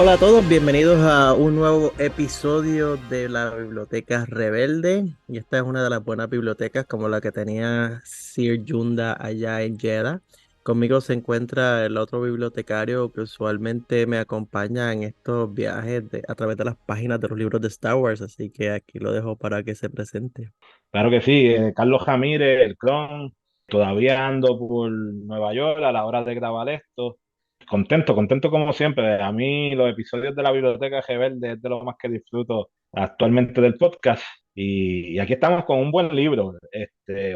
Hola a todos, bienvenidos a un nuevo episodio de la Biblioteca Rebelde. Y esta es una de las buenas bibliotecas como la que tenía Sir Yunda allá en Jeddah. Conmigo se encuentra el otro bibliotecario que usualmente me acompaña en estos viajes a través de las páginas de los libros de Star Wars, así que aquí lo dejo para que se presente. Claro que sí, Carlos Ramírez, el clon, todavía ando por Nueva York a la hora de grabar esto. Contento, contento como siempre. A mí los episodios de la Biblioteca Rebelde es de lo más que disfruto actualmente del podcast. Y aquí estamos con un buen libro,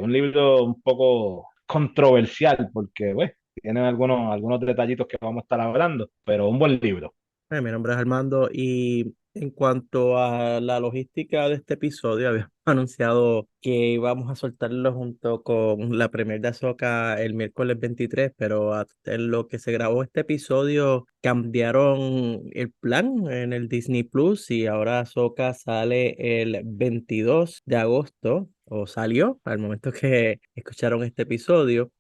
un libro un poco controversial porque tiene algunos detallitos que vamos a estar hablando, pero un buen libro. Mi nombre es Armando y en cuanto a la logística de este episodio, habíamos anunciado que íbamos a soltarlo junto con la premier de Ahsoka el miércoles 23, pero en lo que se grabó este episodio cambiaron el plan en el Disney Plus y ahora Ahsoka sale el 22 de agosto, o salió al momento que escucharon este episodio.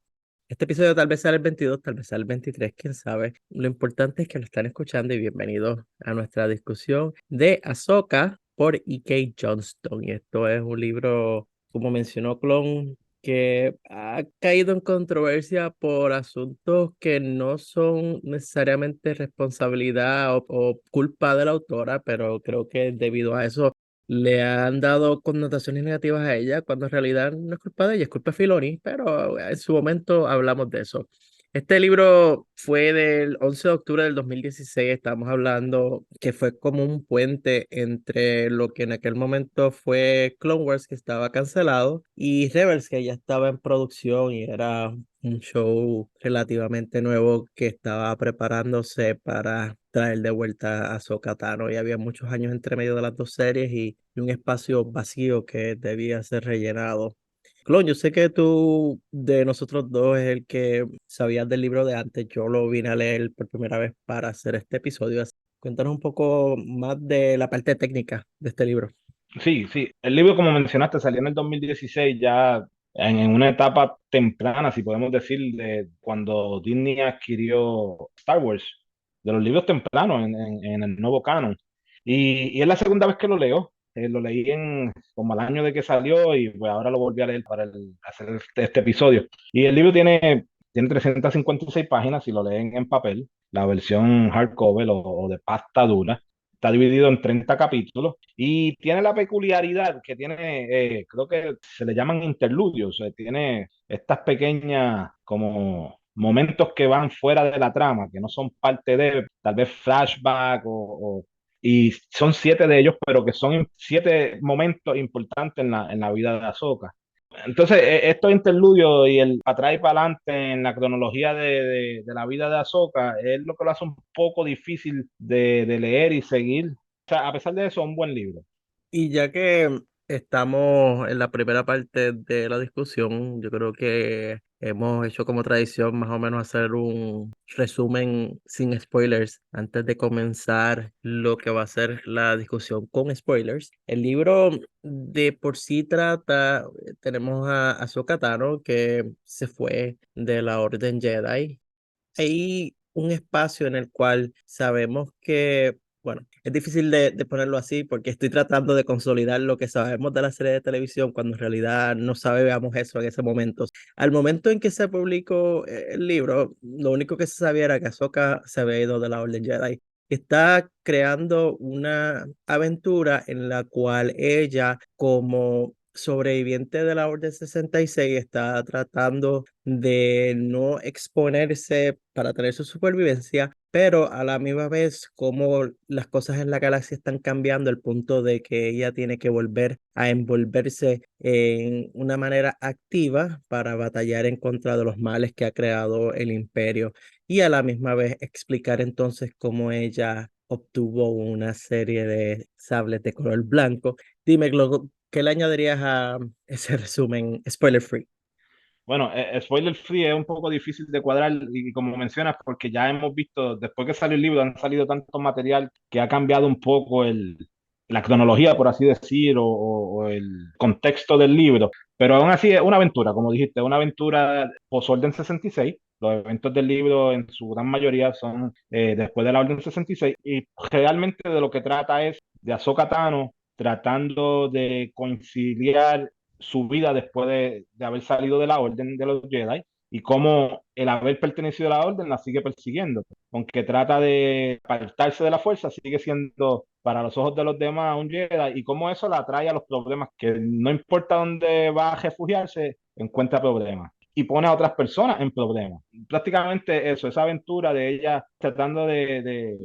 Este episodio tal vez sea el 22, tal vez sea el 23, quién sabe. Lo importante es que lo están escuchando y bienvenidos a nuestra discusión de Ahsoka por E.K. Johnston. Y esto es un libro, como mencionó Clon, que ha caído en controversia por asuntos que no son necesariamente responsabilidad o culpa de la autora, pero creo que debido a eso le han dado connotaciones negativas a ella, cuando en realidad no es culpa de ella, es culpa de Filoni, pero en su momento hablamos de eso. Este libro fue del 11 de octubre del 2016. Estamos hablando que fue como un puente entre lo que en aquel momento fue Clone Wars, que estaba cancelado, y Rebels, que ya estaba en producción y era un show relativamente nuevo que estaba preparándose para traer de vuelta a Ahsoka Tano, y había muchos años entre medio de las dos series y un espacio vacío que debía ser rellenado. Clon, yo sé que tú de nosotros dos es el que sabías del libro de antes. Yo lo vine a leer por primera vez para hacer este episodio. Cuéntanos un poco más de la parte técnica de este libro. Sí, sí. El libro, como mencionaste, salió en el 2016, ya en una etapa temprana, si podemos decir, de cuando Disney adquirió Star Wars, de los libros tempranos en el nuevo canon. Y es la segunda vez que lo leo. Lo leí como al año de que salió y pues ahora lo volví a leer para hacer este episodio. Y el libro tiene 356 páginas si lo leen en papel, la versión hardcover o de pasta dura. Está dividido en 30 capítulos y tiene la peculiaridad que tiene, creo que se le llaman interludios, tiene estas pequeñas como momentos que van fuera de la trama, que no son parte de tal vez flashback y son 7 de ellos, pero que son 7 momentos importantes en la vida de Ahsoka. Entonces, estos interludios y el para atrás y para adelante en la cronología de la vida de Ahsoka es lo que lo hace un poco difícil de leer y seguir. O sea, a pesar de eso, es un buen libro. Y ya que estamos en la primera parte de la discusión, yo creo que hemos hecho como tradición más o menos hacer un resumen sin spoilers antes de comenzar lo que va a ser la discusión con spoilers. El libro de por sí trata, tenemos a Ahsoka Tano, que se fue de la Orden Jedi. Hay un espacio en el cual sabemos que, bueno, es difícil de ponerlo así porque estoy tratando de consolidar lo que sabemos de la serie de televisión cuando en realidad no sabíamos eso en ese momento. Al momento en que se publicó el libro, lo único que se sabía era que Ahsoka se había ido de la Orden Jedi. Está creando una aventura en la cual ella, como sobreviviente de la Orden 66, está tratando de no exponerse para tener su supervivencia, pero a la misma vez como las cosas en la galaxia están cambiando al punto de que ella tiene que volver a envolverse en una manera activa para batallar en contra de los males que ha creado el imperio, y a la misma vez explicar entonces cómo ella obtuvo una serie de sables de color blanco. Dime, Globo, ¿qué le añadirías a ese resumen spoiler free? Bueno, spoiler free es un poco difícil de cuadrar y como mencionas, porque ya hemos visto, después que salió el libro, han salido tanto material que ha cambiado un poco la cronología, por así decir, o el contexto del libro. Pero aún así es una aventura, como dijiste, una aventura post-Orden 66. Los eventos del libro en su gran mayoría son después de la Orden 66 y realmente de lo que trata es de Ahsoka Tano tratando de conciliar su vida después de haber salido de la Orden de los Jedi y cómo el haber pertenecido a la Orden la sigue persiguiendo. Aunque trata de apartarse de la fuerza, sigue siendo para los ojos de los demás un Jedi y cómo eso la atrae a los problemas, que no importa dónde va a refugiarse, encuentra problemas y pone a otras personas en problemas. Prácticamente eso, esa aventura de ella tratando de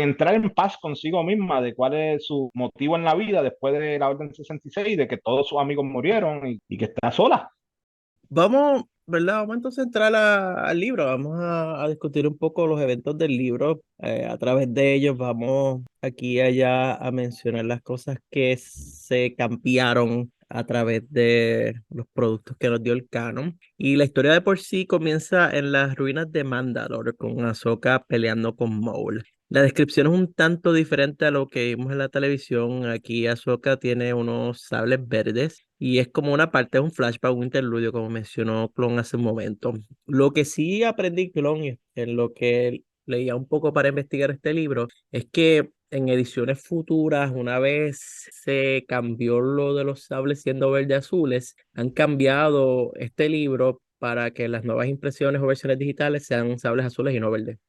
entrar en paz consigo misma, de cuál es su motivo en la vida después de la Orden 66, de que todos sus amigos murieron y que está sola. Vamos, ¿verdad? Vamos entonces a entrar al libro, vamos a discutir un poco los eventos del libro. A través de ellos vamos aquí y allá a mencionar las cosas que se cambiaron a través de los productos que nos dio el canon. Y la historia de por sí comienza en las ruinas de Mandalore con Ahsoka peleando con Maul. La descripción es un tanto diferente a lo que vimos en la televisión. Aquí Ahsoka tiene unos sables verdes y es como una parte de un flashback, un interludio, como mencionó Clon hace un momento. Lo que sí aprendí, Clon, y en lo que leía un poco para investigar este libro, es que en ediciones futuras, una vez se cambió lo de los sables siendo verde azules, han cambiado este libro para que las nuevas impresiones o versiones digitales sean sables azules y no verdes.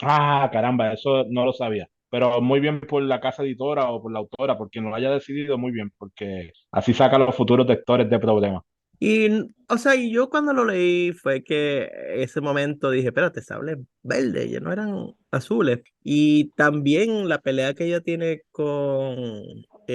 Ah, caramba, eso no lo sabía. Pero muy bien por la casa editora o por la autora, por quien lo haya decidido, muy bien, porque así saca los futuros lectores de problemas. Y, o sea, y yo cuando lo leí fue que ese momento dije, espérate, sable verde, ya no eran azules. Y también la pelea que ella tiene con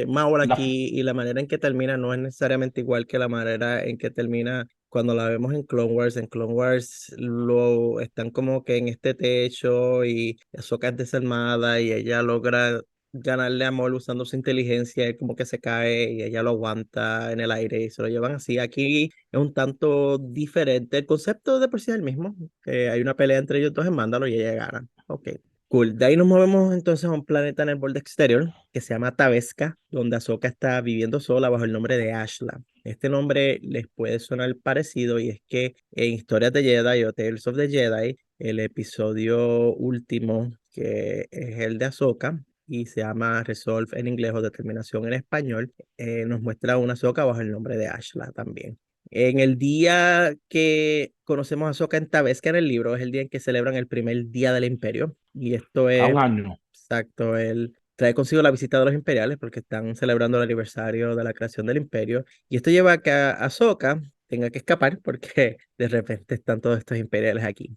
Maul La- aquí y la manera en que termina no es necesariamente igual que la manera en que termina cuando la vemos en Clone Wars. En Clone Wars lo están como que en este techo y Ahsoka es desarmada y ella logra ganarle a Maul usando su inteligencia, él como que se cae y ella lo aguanta en el aire y se lo llevan así. Aquí es un tanto diferente. El concepto de por sí es el mismo, que hay una pelea entre ellos dos en Mándalo y ella gana. Ok, cool. De ahí nos movemos entonces a un planeta en el borde exterior que se llama Tabesca, donde Ahsoka está viviendo sola bajo el nombre de Ashla. Este nombre les puede sonar parecido y es que en Historias de Jedi o Tales of the Jedi, el episodio último, que es el de Ahsoka, y se llama Resolve en inglés o Determinación en español, nos muestra una Ahsoka bajo el nombre de Ashla también. En el día que conocemos a Ahsoka en Tabasco en el libro, es el día en que celebran el primer día del Imperio. Y esto a es un año. exacto, él trae consigo la visita de los imperiales porque están celebrando el aniversario de la creación del imperio. Y esto lleva a que Ahsoka tenga que escapar porque de repente están todos estos imperiales aquí.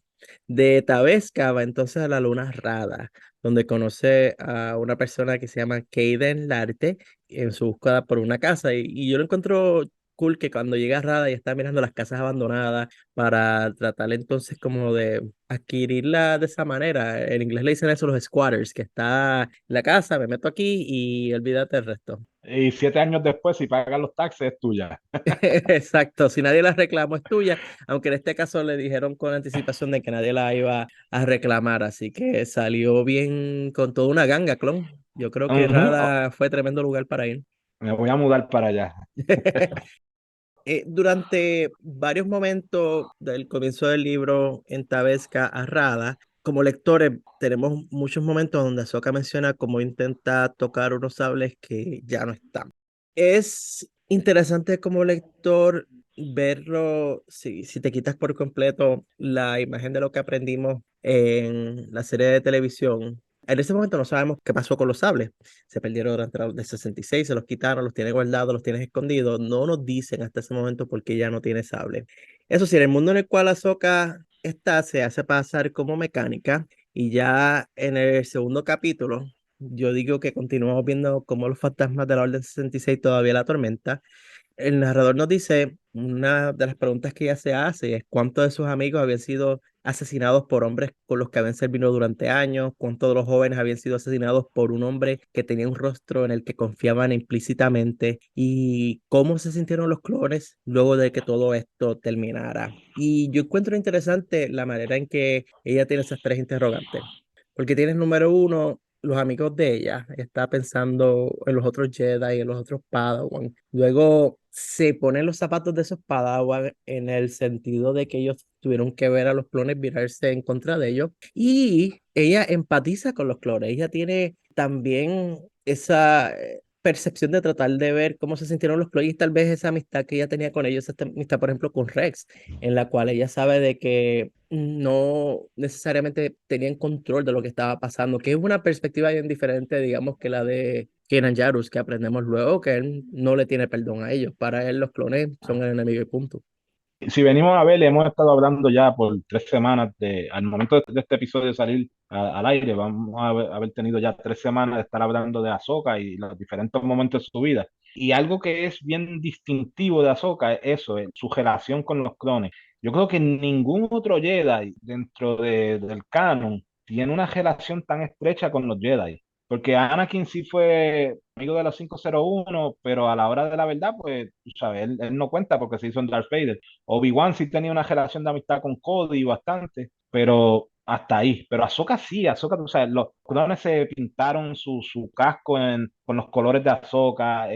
De Tabesca va entonces a la Luna Rada, donde conoce a una persona que se llama Kaden Larte en su búsqueda por una casa. Y yo lo encuentro cool que cuando llega a Rada y está mirando las casas abandonadas para tratar entonces como de adquirirla de esa manera. En inglés le dicen eso los squatters, que está en la casa, me meto aquí y olvídate el resto. Y 7 años después, si pagas los taxes, es tuya. Exacto, si nadie la reclamó es tuya, aunque en este caso le dijeron con anticipación de que nadie la iba a reclamar, así que salió bien con toda una ganga, clon. Yo creo que Ujú. Oh, Rada fue tremendo lugar para ir. me voy a mudar para allá. Durante varios momentos del comienzo del libro en Tabesca a Rada, como lectores tenemos muchos momentos donde Ahsoka menciona cómo intenta tocar unos sables que ya no están. Es interesante como lector verlo, si te quitas por completo la imagen de lo que aprendimos en la serie de televisión. En ese momento no sabemos qué pasó con los sables. Se perdieron durante la de 66, se los quitaron, los tienen guardados, los tienes escondidos. No nos dicen hasta ese momento por qué ya no tiene sable. Eso sí, en el mundo en el cual Ahsoka está, se hace pasar como mecánica y ya en el segundo capítulo yo digo que continuamos viendo cómo los fantasmas de la Orden 66 todavía la atormenta. El narrador nos dice, una de las preguntas que ella se hace es cuántos de sus amigos habían sido asesinados por hombres con los que habían servido durante años, cuántos de los jóvenes habían sido asesinados por un hombre que tenía un rostro en el que confiaban implícitamente y cómo se sintieron los clones luego de que todo esto terminara. Y yo encuentro interesante la manera en que ella tiene esas tres interrogantes, porque tienes número uno, los amigos de ella, está pensando en los otros Jedi, en los otros Padawan. Luego se ponen los zapatos de esos Padawan en el sentido de que ellos tuvieron que ver a los clones virarse en contra de ellos. Y ella empatiza con los clones. Ella tiene también esa percepción de tratar de ver cómo se sintieron los clones y tal vez esa amistad que ella tenía con ellos, esta amistad, por ejemplo, con Rex, en la cual ella sabe de que no necesariamente tenían control de lo que estaba pasando, que es una perspectiva bien diferente, digamos, que la de Kanan Jarrus, que aprendemos luego que él no le tiene perdón a ellos. Para él los clones son el enemigo y punto. Si venimos a ver, hemos estado hablando ya por 3 semanas al momento de este episodio salir al aire, vamos a haber tenido ya 3 semanas de estar hablando de Ahsoka y los diferentes momentos de su vida. Y algo que es bien distintivo de Ahsoka es eso, su relación con los clones. Yo creo que ningún otro Jedi dentro del canon tiene una relación tan estrecha con los Jedi. Porque Anakin sí fue amigo de los 501, pero a la hora de la verdad, pues, tú sabes, él no cuenta porque se hizo en Darth Vader. Obi-Wan sí tenía una relación de amistad con Cody bastante, pero hasta ahí. Pero Ahsoka sí, Ahsoka, tú sabes, los clones se pintaron su casco con los colores de Ahsoka.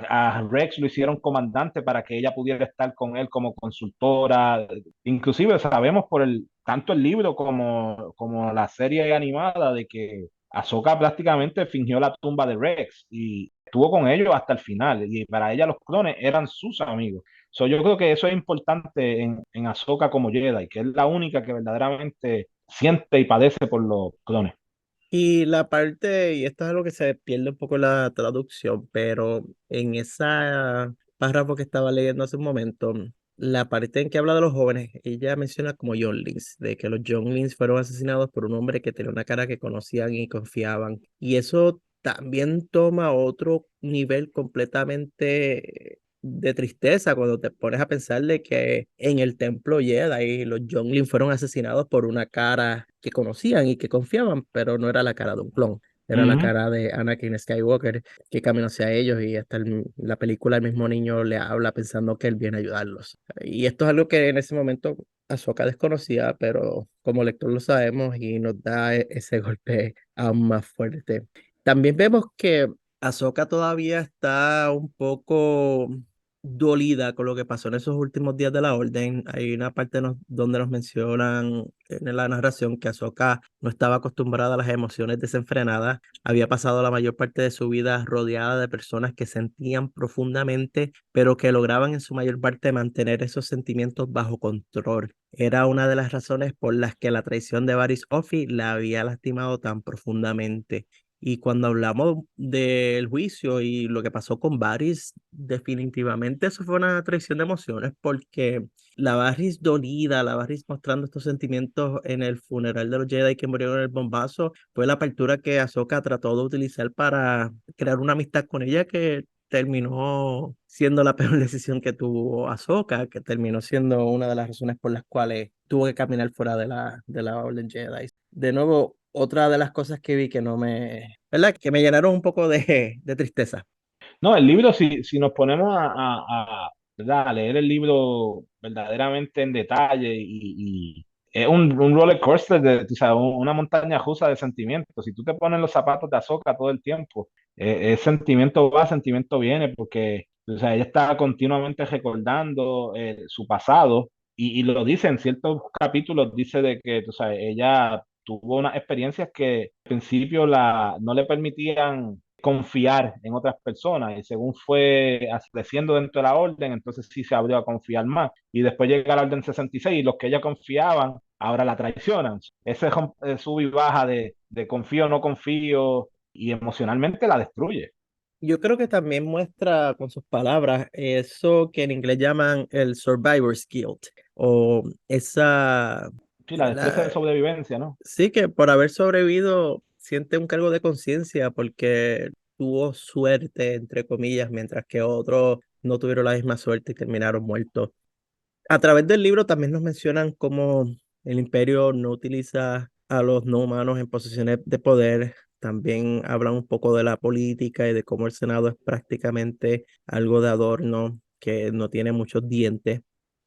A Rex lo hicieron comandante para que ella pudiera estar con él como consultora. Inclusive sabemos por tanto el libro como la serie animada de que Ahsoka prácticamente fingió la tumba de Rex y estuvo con ellos hasta el final. Y para ella los clones eran sus amigos. Yo creo que eso es importante en Ahsoka como Jedi, que es la única que verdaderamente siente y padece por los clones. Y la parte, y esto es algo que se pierde un poco en la traducción, pero en esa párrafo que estaba leyendo hace un momento, la parte en que habla de los jóvenes, ella menciona como younglings, de que los younglings fueron asesinados por un hombre que tenía una cara que conocían y confiaban. Y eso también toma otro nivel completamente de tristeza cuando te pones a pensar de que en el templo Jedi los younglings fueron asesinados por una cara que conocían y que confiaban, pero no era la cara de un clon. Era la Ujú. cara de Anakin Skywalker que caminó hacia ellos y hasta la película el mismo niño le habla pensando que él viene a ayudarlos. Y esto es algo que en ese momento Ahsoka desconocía, pero como lector lo sabemos y nos da ese golpe aún más fuerte. También vemos que Ahsoka todavía está un poco dolida con lo que pasó en esos últimos días de la Orden. Hay una parte donde nos mencionan en la narración que Ahsoka no estaba acostumbrada a las emociones desenfrenadas. Había pasado la mayor parte de su vida rodeada de personas que sentían profundamente, pero que lograban en su mayor parte mantener esos sentimientos bajo control. Era una de las razones por las que la traición de Varys Offee la había lastimado tan profundamente. Y cuando hablamos del juicio y lo que pasó con Varys, definitivamente eso fue una traición de emociones porque la Varys dolida, la Varys mostrando estos sentimientos en el funeral de los Jedi que murieron en el bombazo, fue la apertura que Ahsoka trató de utilizar para crear una amistad con ella que terminó siendo la peor decisión que tuvo Ahsoka, que terminó siendo una de las razones por las cuales tuvo que caminar fuera de la Orden Jedi. De nuevo, otra de las cosas que vi que no me, ¿verdad? Que me llenaron un poco de tristeza. No, el libro, si nos ponemos ¿verdad? A leer el libro verdaderamente en detalle y es un roller coaster, o sea, una montaña rusa de sentimientos. Si tú te pones los zapatos de Ahsoka todo el tiempo, es sentimiento va, sentimiento viene, porque o sea, ella está continuamente recordando su pasado y lo dice en ciertos capítulos, dice de que o sea, ella tuvo unas experiencias que al principio no le permitían confiar en otras personas y según fue creciendo dentro de la orden, entonces sí se abrió a confiar más y después llega la orden 66 y los que ella confiaban ahora la traicionan. Ese sub y baja de confío o no confío y emocionalmente la destruye. Yo creo que también muestra con sus palabras eso que en inglés llaman el survivor's guilt o esa, Sí, la destreza de sobrevivencia, ¿no? sí, que por haber sobrevivido siente un cargo de conciencia porque tuvo suerte, entre comillas, mientras que otros no tuvieron la misma suerte y terminaron muertos. A través del libro también nos mencionan cómo el imperio no utiliza a los no humanos en posiciones de poder. También hablan un poco de la política y de cómo el Senado es prácticamente algo de adorno, que no tiene muchos dientes.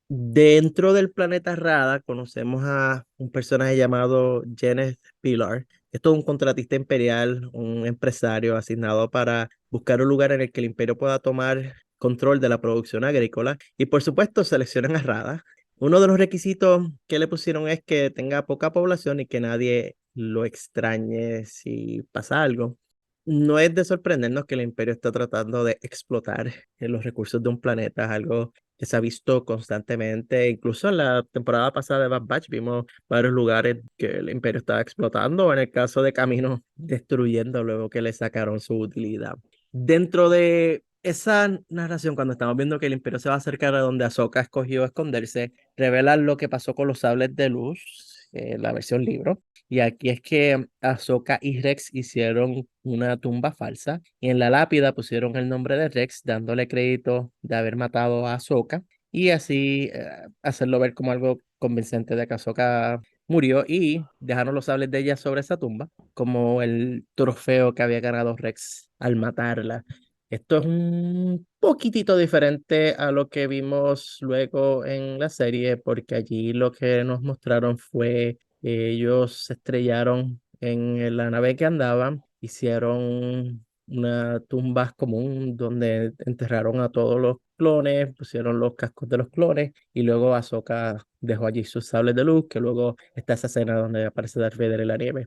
Dentro del planeta Rada conocemos a un personaje llamado Janet Pilar, es todo un contratista imperial, un empresario asignado para buscar un lugar en el que el imperio pueda tomar control de la producción agrícola y por supuesto seleccionan a Rada. Uno de los requisitos que le pusieron es que tenga poca población y que nadie lo extrañe si pasa algo. No es de sorprendernos que el imperio está tratando de explotar los recursos de un planeta, es algo que se ha visto constantemente. Incluso en la temporada pasada de Bad Batch vimos varios lugares que el imperio estaba explotando, o en el caso de Camino, destruyendo luego que le sacaron su utilidad. Dentro de esa narración, cuando estamos viendo que el imperio se va a acercar a donde Ahsoka escogió esconderse, revela lo que pasó con los sables de luz, la versión libro. Y aquí es que Ahsoka y Rex hicieron una tumba falsa y en la lápida pusieron el nombre de Rex, dándole crédito de haber matado a Ahsoka y así hacerlo ver como algo convincente de que Ahsoka murió y dejaron los sables de ella sobre esa tumba como el trofeo que había ganado Rex al matarla. Esto es un poquitito diferente a lo que vimos luego en la serie, porque allí lo que nos mostraron fue ellos se estrellaron en la nave que andaban, hicieron una tumba común donde enterraron a todos los clones, pusieron los cascos de los clones y luego Ahsoka dejó allí sus sables de luz, que luego está esa escena donde aparece Darth Vader en la nieve.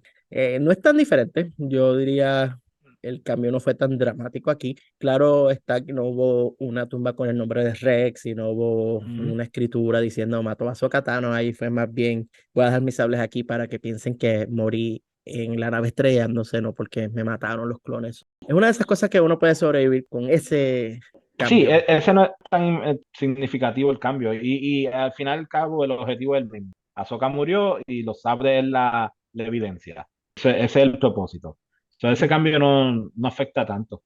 No es tan diferente, yo diría el cambio no fue tan dramático aquí. Claro está que no hubo una tumba con el nombre de Rex y no hubo Ujú. una escritura diciendo mató a Ahsoka Tano, ahí fue más bien voy a dejar mis sables aquí para que piensen que morí en la nave estrellándose, no porque me mataron los clones. Es una de esas cosas que uno puede sobrevivir con ese Sí, cambio. ese no es tan significativo el cambio. Y al final y al cabo, el objetivo es el mismo. Ahsoka murió y los sabres es la evidencia. Ese es el propósito. Entonces, ese cambio no afecta tanto.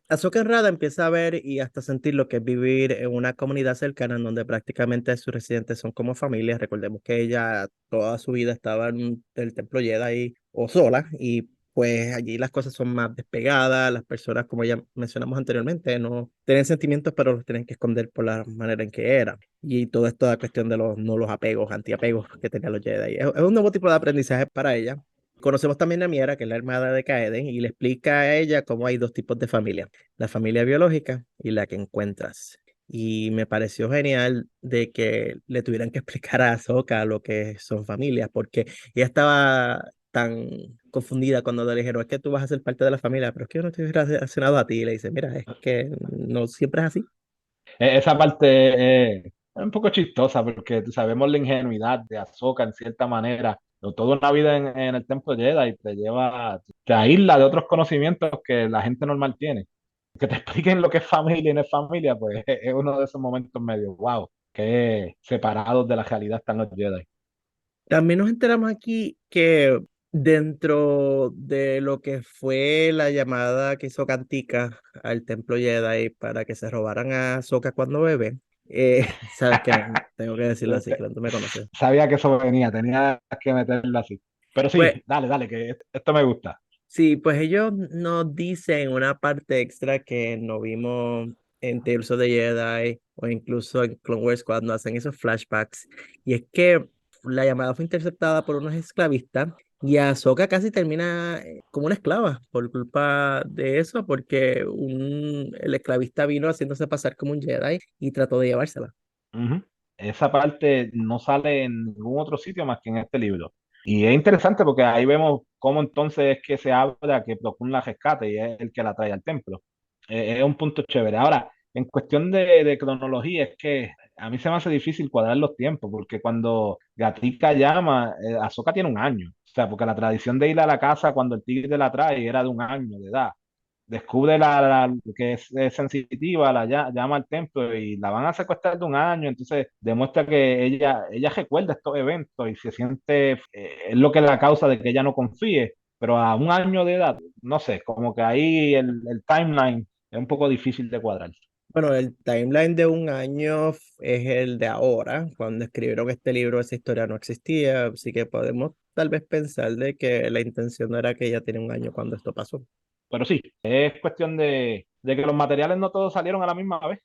Ahsoka Rada empieza a ver y hasta sentir lo que es vivir en una comunidad cercana en donde prácticamente sus residentes son como familias. Recordemos que ella toda su vida estaba en el templo Jedi o sola y pues allí las cosas son más despegadas, las personas como ya mencionamos anteriormente no tienen sentimientos pero los tienen que esconder por la manera en que eran. Y todo esto la cuestión de los no los apegos, antiapegos que tenían los Jedi. Es un nuevo tipo de aprendizaje para ella. Conocemos también a Miera, que es la hermana de Kaeden, y le explica a ella cómo hay dos tipos de familia, la familia biológica y la que encuentras. Y me pareció genial de que le tuvieran que explicar a Ahsoka lo que son familias, porque ella estaba tan confundida cuando le dijeron, es que tú vas a ser parte de la familia, pero es que yo no estoy relacionado a ti. Y le dice, mira, es que no siempre es así. Esa parte es un poco chistosa porque sabemos la ingenuidad de Ahsoka en cierta manera. Pero toda una vida en el templo Jedi te lleva, te aísla de otros conocimientos que la gente normal tiene. Que te expliquen lo que es familia y no es familia, pues es uno de esos momentos medio, wow, que separados de la realidad están los Jedi. También nos enteramos aquí que dentro de lo que fue la llamada que hizo Cantica al templo Jedi para que se robaran a Sokka cuando bebé, sabes que tengo que decirlo así, que tú me conoces. Sabía que eso venía, tenía que meterlo así. Pero Pues sí, dale, dale, que esto me gusta. sí, pues ellos nos dicen una parte extra que no vimos en Tales of the Jedi o incluso en Clone Wars cuando hacen esos flashbacks. Y es que la llamada fue interceptada por unos esclavistas y Ahsoka casi termina como una esclava por culpa de eso, porque el esclavista vino haciéndose pasar como un Jedi y trató de llevársela. Ujú. Esa parte no sale en ningún otro sitio más que en este libro. Y es interesante porque ahí vemos cómo entonces es que se habla que Plo Koon la rescate y es el que la trae al templo. Es un punto chévere. Ahora, en cuestión de cronología, es que a mí se me hace difícil cuadrar los tiempos porque cuando Gatica llama, Ahsoka tiene un año. O sea, porque la tradición de ir a la casa cuando el tigre la trae era de un año de edad. Descubre que es sensitiva, llama al templo y la van a secuestrar de un año, entonces demuestra que ella recuerda estos eventos y se siente, es lo que es la causa de que ella no confíe, pero a un año de edad, no sé, como que ahí el timeline es un poco difícil de cuadrar. Bueno, el timeline de un año es el de ahora. Cuando escribieron este libro, esa historia no existía, así que podemos tal vez pensar de que la intención no era que ella tiene un año cuando esto pasó. Pero sí, es cuestión de que los materiales no todos salieron a la misma vez.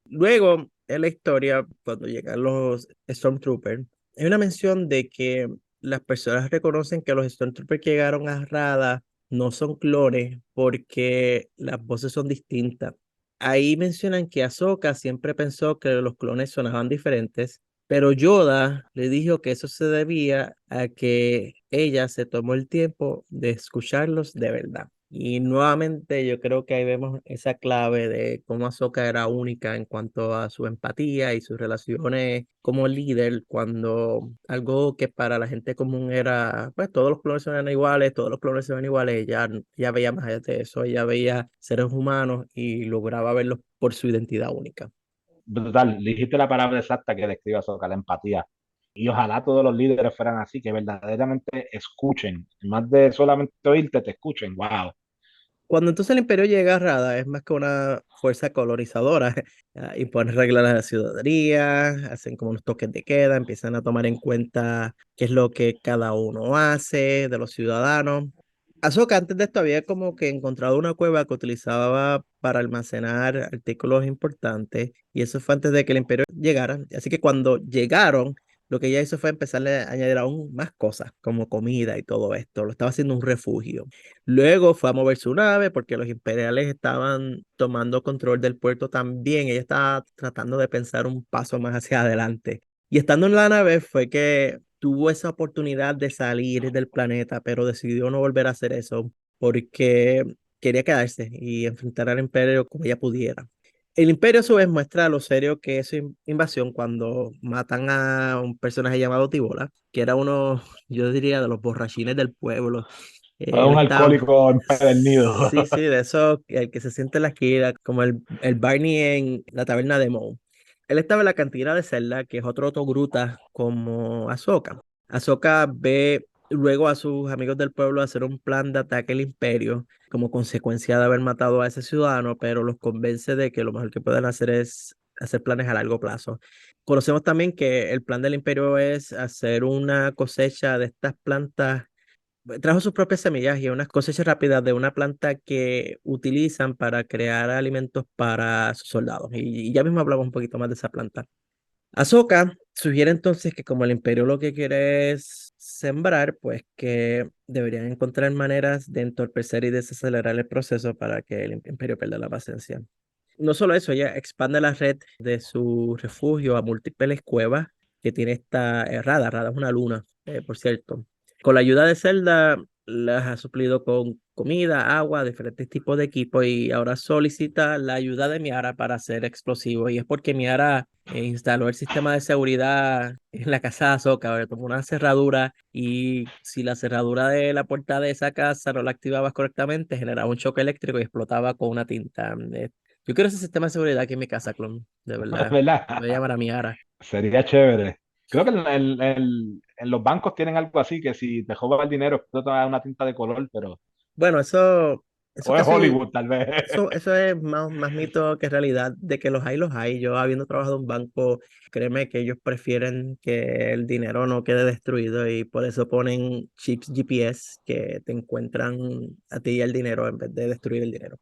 Luego, en la historia, cuando llegan los Stormtroopers, hay una mención de que las personas reconocen que los Stormtroopers que llegaron a Rada no son clones porque las voces son distintas. Ahí mencionan que Ahsoka siempre pensó que los clones sonaban diferentes, pero Yoda le dijo que eso se debía a que ella se tomó el tiempo de escucharlos de verdad. Y nuevamente yo creo que ahí vemos esa clave de cómo Ahsoka era única en cuanto a su empatía y sus relaciones como líder, cuando algo que para la gente común era, pues todos los clones eran iguales, todos los clones se ven iguales, ella ya veía más allá de eso, ella veía seres humanos y lograba verlos por su identidad única. Brutal, dijiste la palabra exacta que describe Ahsoka, la empatía. Y ojalá todos los líderes fueran así, que verdaderamente escuchen, más de solamente oírte, te escuchen. Wow. Cuando entonces el imperio llega a Rada, es más que una fuerza colonizadora, impone reglas a la ciudadanía, hacen como unos toques de queda, empiezan a tomar en cuenta qué es lo que cada uno hace de los ciudadanos. Ahsoka antes de esto había como que encontrado una cueva que utilizaba para almacenar artículos importantes, y eso fue antes de que el imperio llegara. Así que cuando llegaron, lo que ella hizo fue empezarle a añadir aún más cosas, como comida y todo esto. Lo estaba haciendo un refugio. Luego fue a mover su nave porque los imperiales estaban tomando control del puerto también. Ella estaba tratando de pensar un paso más hacia adelante. Y estando en la nave fue que tuvo esa oportunidad de salir del planeta, pero decidió no volver a hacer eso porque quería quedarse y enfrentar al imperio como ella pudiera. El imperio a su vez muestra lo serio que es su invasión cuando matan a un personaje llamado Tibola, que era uno, yo diría, de los borrachines del pueblo. Él Un estaba, alcohólico empedernido. sí, sí, de eso, el que se siente en la esquina, como el Barney en la taberna de Moe. Él estaba en la cantina de Zelda, que es otro gruta como Ahsoka. Ahsoka ve luego a sus amigos del pueblo hacer un plan de ataque al imperio como consecuencia de haber matado a ese ciudadano, pero los convence de que lo mejor que pueden hacer es hacer planes a largo plazo. Conocemos también que el plan del imperio es hacer una cosecha de estas plantas. Trajo sus propias semillas y unas cosechas rápidas de una planta que utilizan para crear alimentos para sus soldados. Y ya mismo hablamos un poquito más de esa planta. Ahsoka sugiere entonces que como el imperio lo que quiere es sembrar, pues que deberían encontrar maneras de entorpecer y desacelerar el proceso para que el imperio pierda la paciencia. No solo eso, ella expande la red de su refugio a múltiples cuevas que tiene esta Rada. Rada es una luna, por cierto. Con la ayuda de Zelda, las ha suplido con comida, agua, diferentes tipos de equipo y ahora solicita la ayuda de Miara para hacer explosivos. Y es porque Miara instaló el sistema de seguridad en la casa de Ahsoka, le tomó una cerradura y si la cerradura de la puerta de esa casa no la activabas correctamente, generaba un choque eléctrico y explotaba con una tinta. Yo quiero ese sistema de seguridad aquí en mi casa, clon, de verdad. ¿Verdad? Voy a llamar a Miara. Sería chévere. Creo que en los bancos tienen algo así, que si te roban el dinero, explota una tinta de color, pero... Bueno, eso O es casi, Hollywood, tal vez. eso es más mito que realidad. De que los hay, los hay. Yo habiendo trabajado en un banco, créeme que ellos prefieren que el dinero no quede destruido y por eso ponen chips GPS que te encuentran a ti y el dinero en vez de destruir el dinero.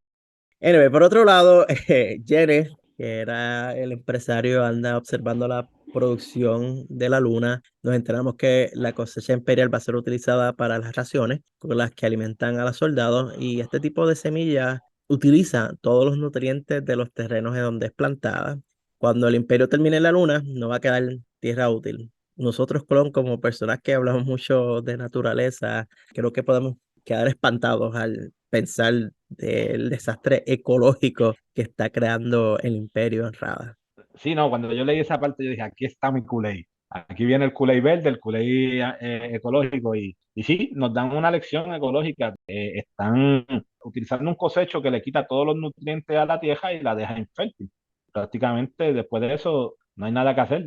Anyway, por otro lado, Jenny, que era el empresario, anda observando la producción de la luna. Nos enteramos que la cosecha imperial va a ser utilizada para las raciones con las que alimentan a los soldados y este tipo de semilla utiliza todos los nutrientes de los terrenos en donde es plantada. Cuando el imperio termine en la luna, no va a quedar tierra útil. Nosotros, como personas que hablamos mucho de naturaleza, creo que podemos quedar espantados al pensar del desastre ecológico que está creando el imperio en Rada. Sí, no, cuando yo leí esa parte, yo dije, aquí está mi Kool-Aid. Aquí viene el Kool-Aid verde, el Kool-Aid ecológico. Y sí, nos dan una lección ecológica. Están utilizando un cosecho que le quita todos los nutrientes a la tierra y la deja infértil. Prácticamente después de eso no hay nada que hacer.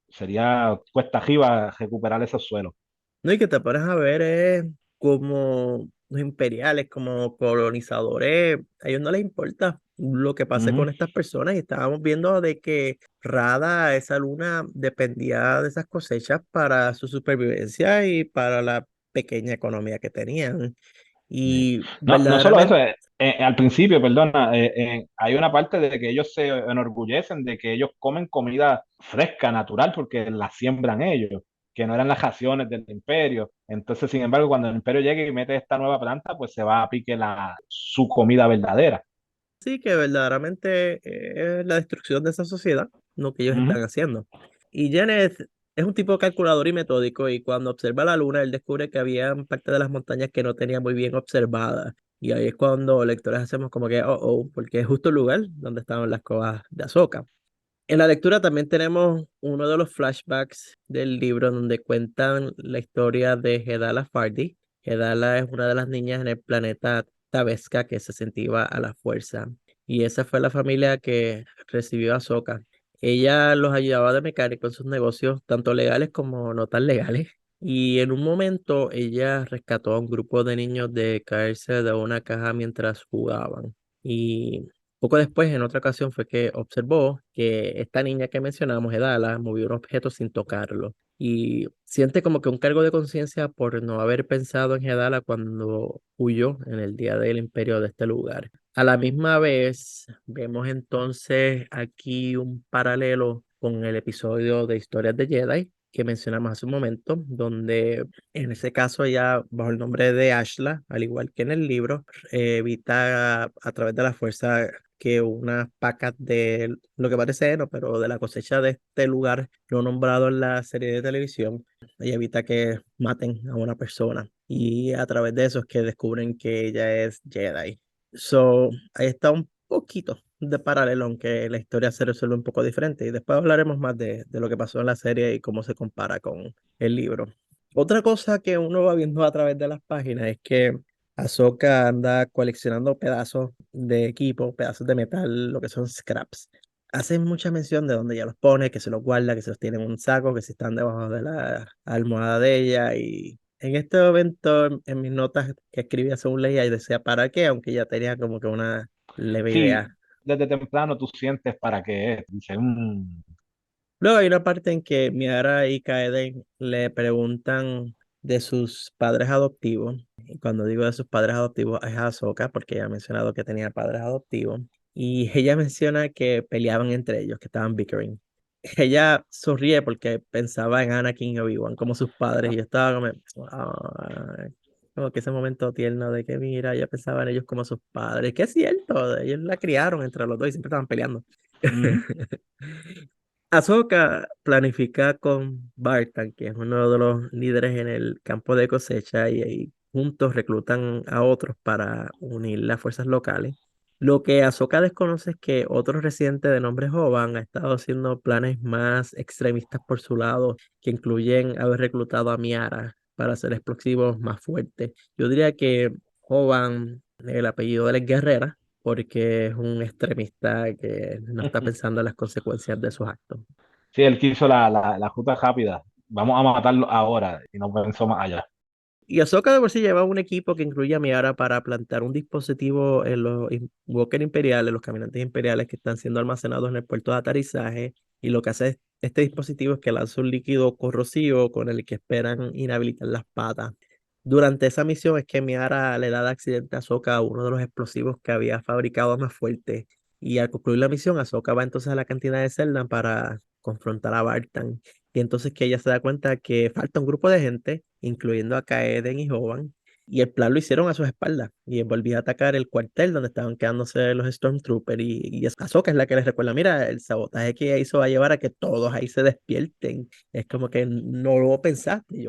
Sería cuesta arriba recuperar esos suelos. No, y que te pones a ver es como los imperiales, como colonizadores, a ellos no les importa lo que pase Ujú. con estas personas y estábamos viendo de que Rada, esa luna, dependía de esas cosechas para su supervivencia y para la pequeña economía que tenían. Sí. Y No, no solo eso, verdaderamente, al principio, perdona, hay una parte de que ellos se enorgullecen de que ellos comen comida fresca, natural, porque la siembran ellos, que no eran las raciones del imperio. Entonces, sin embargo, cuando el imperio llegue y mete esta nueva planta, pues se va a pique su comida verdadera. Sí, que verdaderamente es la destrucción de esa sociedad, lo que ellos Ujú. están haciendo. Y Janet es un tipo calculador y metódico, y cuando observa la luna, él descubre que había parte de las montañas que no tenía muy bien observadas. Y ahí es cuando lectores hacemos como que, porque es justo el lugar donde estaban las cuevas de Azoka. En la lectura también tenemos uno de los flashbacks del libro donde cuentan la historia de Hedala Fardi. Hedala es una de las niñas en el planeta Tabesca que se sentía a la fuerza. Y esa fue la familia que recibió a Ahsoka. Ella los ayudaba de mecánico en sus negocios, tanto legales como no tan legales. Y en un momento ella rescató a un grupo de niños de caerse de una caja mientras jugaban. Y poco después, en otra ocasión, fue que observó que esta niña que mencionamos, Edala, movió un objeto sin tocarlo. Y siente como que un cargo de conciencia por no haber pensado en Edala cuando huyó en el día del imperio de este lugar. A la misma vez, vemos entonces aquí un paralelo con el episodio de Historias de Jedi que mencionamos hace un momento, donde en ese caso ella, bajo el nombre de Ashla, al igual que en el libro, evita a través de la fuerza que unas pacas de lo que parece heno, pero de la cosecha de este lugar, no nombrado en la serie de televisión, ella evita que maten a una persona. Y a través de eso es que descubren que ella es Jedi. So, ahí está un poquito de paralelo, aunque la historia se resuelve un poco diferente. Y después hablaremos más de lo que pasó en la serie y cómo se compara con el libro. Otra cosa que uno va viendo a través de las páginas es que Ahsoka anda coleccionando pedazos de equipo, pedazos de metal, lo que son scraps. Hacen mucha mención de dónde ella los pone, que se los guarda, que se los tiene en un saco, que si están debajo de la almohada de ella. Y en este momento, en mis notas que escribía según leía, y decía para qué, aunque ya tenía como que una leve Sí, idea. desde temprano tú sientes para qué es. Dice, Luego hay una parte en que Miara y Kaeden le preguntan de sus padres adoptivos. Y cuando digo de sus padres adoptivos es Ahsoka, porque ella ha mencionado que tenía padres adoptivos. Y ella menciona que peleaban entre ellos, que estaban bickering. Ella sonríe porque pensaba en Anakin y Obi-Wan como sus padres. Y yo estaba como, "Ay", como que ese momento tierno de que mira, ella pensaba en ellos como sus padres. Que es cierto, ellos la criaron entre los dos y siempre estaban peleando. ujú. Ahsoka planifica con Bartan, que es uno de los líderes en el campo de cosecha, y ahí juntos reclutan a otros para unir las fuerzas locales. Lo que Ahsoka desconoce es que otro residente de nombre Hoban ha estado haciendo planes más extremistas por su lado, que incluyen haber reclutado a Miara para hacer explosivos más fuertes. Yo diría que Hoban, el apellido de él es Guerrera, porque es un extremista que no está pensando en las consecuencias de sus actos. Sí, él quiso la ruta rápida. Vamos a matarlo ahora y no pensó más allá. Y Ahsoka de por sí lleva un equipo que incluye a Miara para plantar un dispositivo en los Walker imperiales, los caminantes imperiales que están siendo almacenados en el puerto de aterrizaje. Y lo que hace este dispositivo es que lanza un líquido corrosivo con el que esperan inhabilitar las patas. Durante esa misión es que Miara le da de accidente a Ahsoka uno de los explosivos que había fabricado más fuerte. Y al concluir la misión, Ahsoka va entonces a la cantina de Zelda para confrontar a Bartan. Y entonces que ella se da cuenta que falta un grupo de gente, incluyendo a Kaeden y Hovan, y el plan lo hicieron a sus espaldas. Y volvía a atacar el cuartel donde estaban quedándose los Stormtroopers. Y Ahsoka es la que les recuerda, mira, el sabotaje que ella hizo va a llevar a que todos ahí se despierten. Es como que no lo pensaste.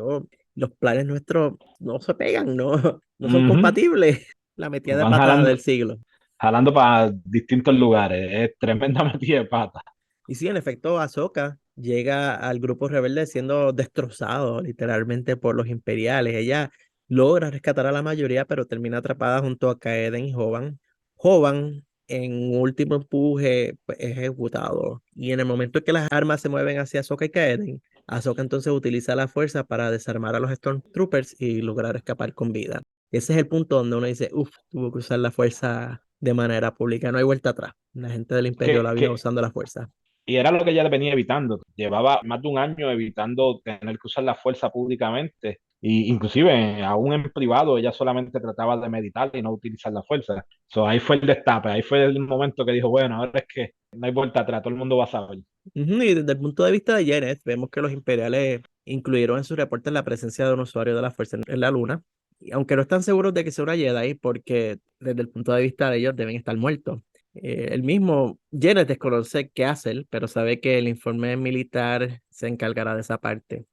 Los planes nuestros no se pegan, no son Ujú. compatibles. La metida de Van patada jalando, del siglo. jalando para distintos lugares. Es tremenda metida de pata. Y sí, en efecto, Ahsoka llega al grupo rebelde siendo destrozado literalmente por los imperiales. Ella logra rescatar a la mayoría, pero termina atrapada junto a Kaeden y Hovan. Hovan, en un último empuje, pues, es ejecutado. Y en el momento en que las armas se mueven hacia Ahsoka y Kaeden, Ahsoka entonces utiliza la fuerza para desarmar a los Stormtroopers y lograr escapar con vida. Ese es el punto donde uno dice, uff, tuvo que usar la fuerza de manera pública, no hay vuelta atrás. La gente del imperio la vio Que, usando la fuerza. y era lo que ella venía evitando. Llevaba más de un año evitando tener que usar la fuerza públicamente. Y inclusive, aún en privado, ella solamente trataba de meditar y no utilizar la fuerza. So, ahí fue el destape, ahí fue el momento que dijo, bueno, ahora es que no hay vuelta atrás, todo el mundo va a saber. Ujú. Y desde el punto de vista de Janet, vemos que los imperiales incluyeron en su reporte la presencia de un usuario de la fuerza en la luna, y aunque no están seguros de que sea una Jedi, porque desde el punto de vista de ellos deben estar muertos. El mismo Janet desconoce qué hacer, pero sabe que el informe militar se encargará de esa parte.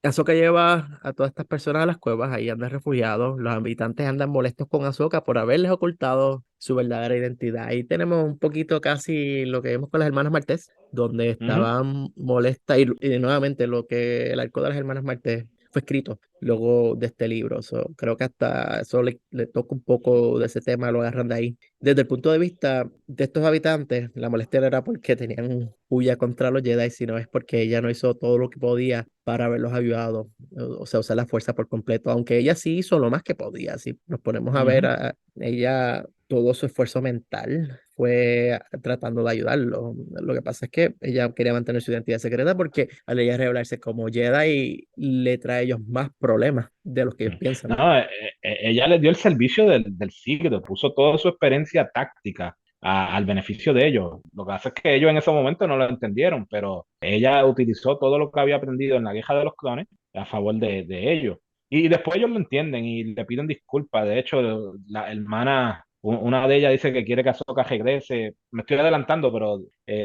Ahsoka lleva a todas estas personas a las cuevas, ahí andan refugiados. Los habitantes andan molestos con Ahsoka por haberles ocultado su verdadera identidad. Ahí tenemos un poquito casi lo que vimos con las hermanas Martés, donde Ujú. estaban molestas y nuevamente lo que el arco de las hermanas Martés fue escrito luego de este libro. So, creo que hasta eso le toca un poco de ese tema, lo agarran de ahí. Desde el punto de vista de estos habitantes, la molestia no era porque tenían huya contra los Jedi, sino es porque ella no hizo todo lo que podía para haberlos ayudado, o sea, usar la fuerza por completo, aunque ella sí hizo lo más que podía. Si nos ponemos a ver, Ujú. ella, todo su esfuerzo mental fue tratando de ayudarlo. Lo que pasa es que ella quería mantener su identidad secreta porque al ella revelarse como Jedi le trae a ellos más problemas de los que ellos piensan. No, ella le dio el servicio del siglo, puso toda su experiencia táctica al beneficio de ellos. Lo que pasa es que ellos en ese momento no lo entendieron, pero ella utilizó todo lo que había aprendido en la Guerra de los Clones a favor de ellos. Y después ellos lo entienden y le piden disculpas. De hecho, la hermana, una de ellas dice que quiere que Ahsoka regrese. Me estoy adelantando, pero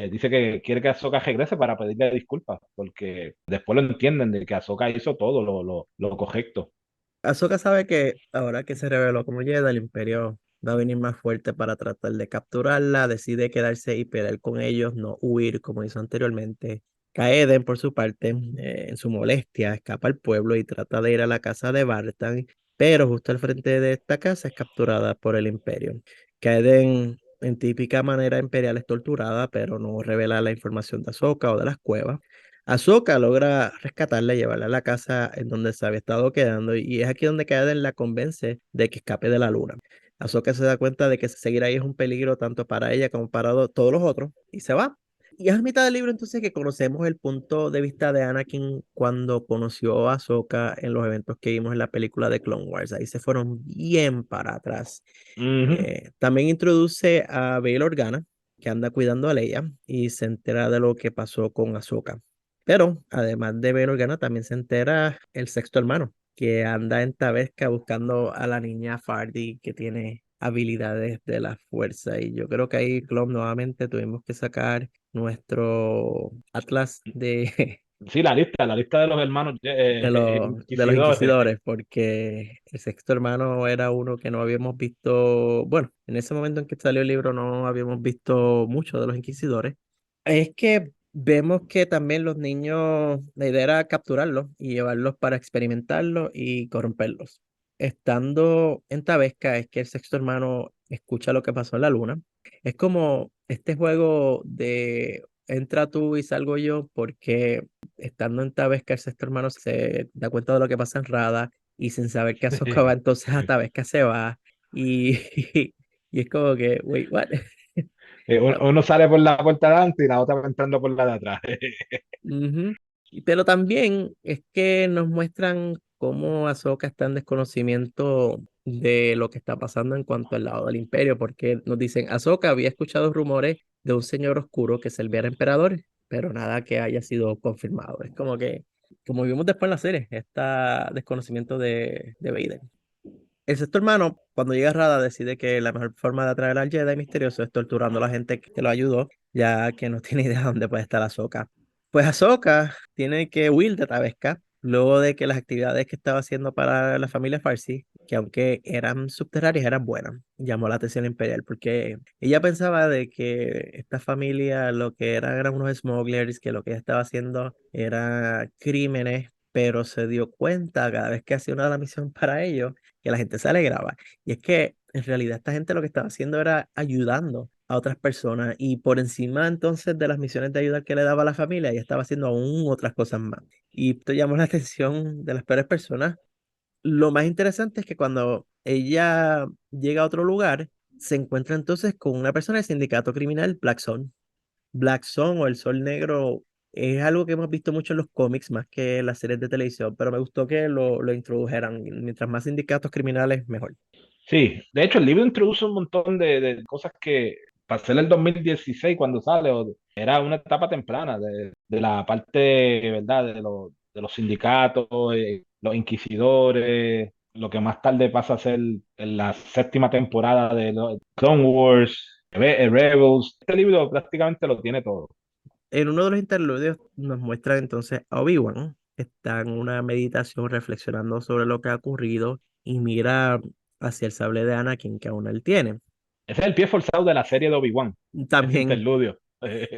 dice que quiere que Ahsoka regrese para pedirle disculpas, porque después lo entienden de que Ahsoka hizo todo lo correcto. Ahsoka sabe que ahora que se reveló como Jedi, el Imperio va a venir más fuerte para tratar de capturarla, decide quedarse y pelear con ellos, no huir como hizo anteriormente. Kaeden, por su parte, en su molestia, escapa al pueblo y trata de ir a la casa de Bartan, pero justo al frente de esta casa es capturada por el Imperio. Kaeden, en típica manera imperial, es torturada, pero no revela la información de Ahsoka o de las cuevas. Ahsoka logra rescatarla y llevarla a la casa en donde se había estado quedando y es aquí donde Kaeden la convence de que escape de la luna. Ahsoka se da cuenta de que seguir ahí es un peligro tanto para ella como para todos los otros y se va. Y es a mitad del libro entonces que conocemos el punto de vista de Anakin cuando conoció a Ahsoka en los eventos que vimos en la película de Clone Wars. Ahí se fueron bien para atrás. Ujú. También introduce a Bail Organa, que anda cuidando a Leia y se entera de lo que pasó con Ahsoka. Pero además de Bail Organa, también se entera el sexto hermano, que anda en Tabasca buscando a la niña Fardy, que tiene habilidades de la fuerza. Y yo creo que ahí, Club, nuevamente tuvimos que sacar nuestro atlas Sí, la lista de los hermanos de los inquisidores. inquisidores, porque el sexto hermano era uno que no habíamos visto, bueno, en ese momento en que salió el libro no habíamos visto mucho de los inquisidores. Es que vemos que también los niños, la idea era capturarlos y llevarlos para experimentarlos y corromperlos. Estando en Tabesca es que el sexto hermano escucha lo que pasó en la luna. Es como este juego de entra tú y salgo yo, porque estando en Tabesca el sexto hermano se da cuenta de lo que pasa en Rada y sin saber que Ahsoka va entonces a Tabesca se va y, y es como que, wait, what? Uno sale por la puerta de adelante y la otra va entrando por la de atrás. Ujú. Pero también es que nos muestran cómo Ahsoka está en desconocimiento de lo que está pasando en cuanto al lado del imperio, porque nos dicen, Ahsoka había escuchado rumores de un señor oscuro que servía al emperador, pero nada que haya sido confirmado. Es como que, como vimos después en la serie, está desconocimiento de Vader. El sexto hermano, cuando llega a Rada, decide que la mejor forma de atraer al Jedi misterioso es torturando a la gente que lo ayudó, ya que no tiene idea de dónde puede estar Ahsoka. Pues Ahsoka tiene que huir de Tabasca luego de que las actividades que estaba haciendo para la familia Farsi, que aunque eran subterráneas, eran buenas. Llamó la atención imperial porque ella pensaba de que esta familia lo que eran unos smugglers, que lo que ella estaba haciendo era crímenes, pero se dio cuenta cada vez que hacía una misión para ellos que la gente se alegraba. Y es que en realidad esta gente lo que estaba haciendo era ayudando a otras personas y por encima entonces de las misiones de ayuda que le daba a la familia, ella estaba haciendo aún otras cosas más. Y esto llamó la atención de las peores personas. Lo más interesante es que cuando ella llega a otro lugar, se encuentra entonces con una persona del sindicato criminal Black Sun. Black Sun o el Sol Negro es algo que hemos visto mucho en los cómics más que en las series de televisión, pero me gustó que lo introdujeran. Mientras más sindicatos criminales, mejor. Sí, de hecho el libro introduce un montón de cosas que para ser el 2016 cuando sale, era una etapa temprana de la parte, ¿verdad? De de los sindicatos, los inquisidores, lo que más tarde pasa a ser en la séptima temporada de Clone Wars, Rebels. Este libro prácticamente lo tiene todo. En uno de los interludios nos muestran entonces a Obi-Wan. Está en una meditación reflexionando sobre lo que ha ocurrido y mira hacia el sable de Anakin que aún él tiene. Ese es el pie forzado de la serie de Obi-Wan, ese También interludio.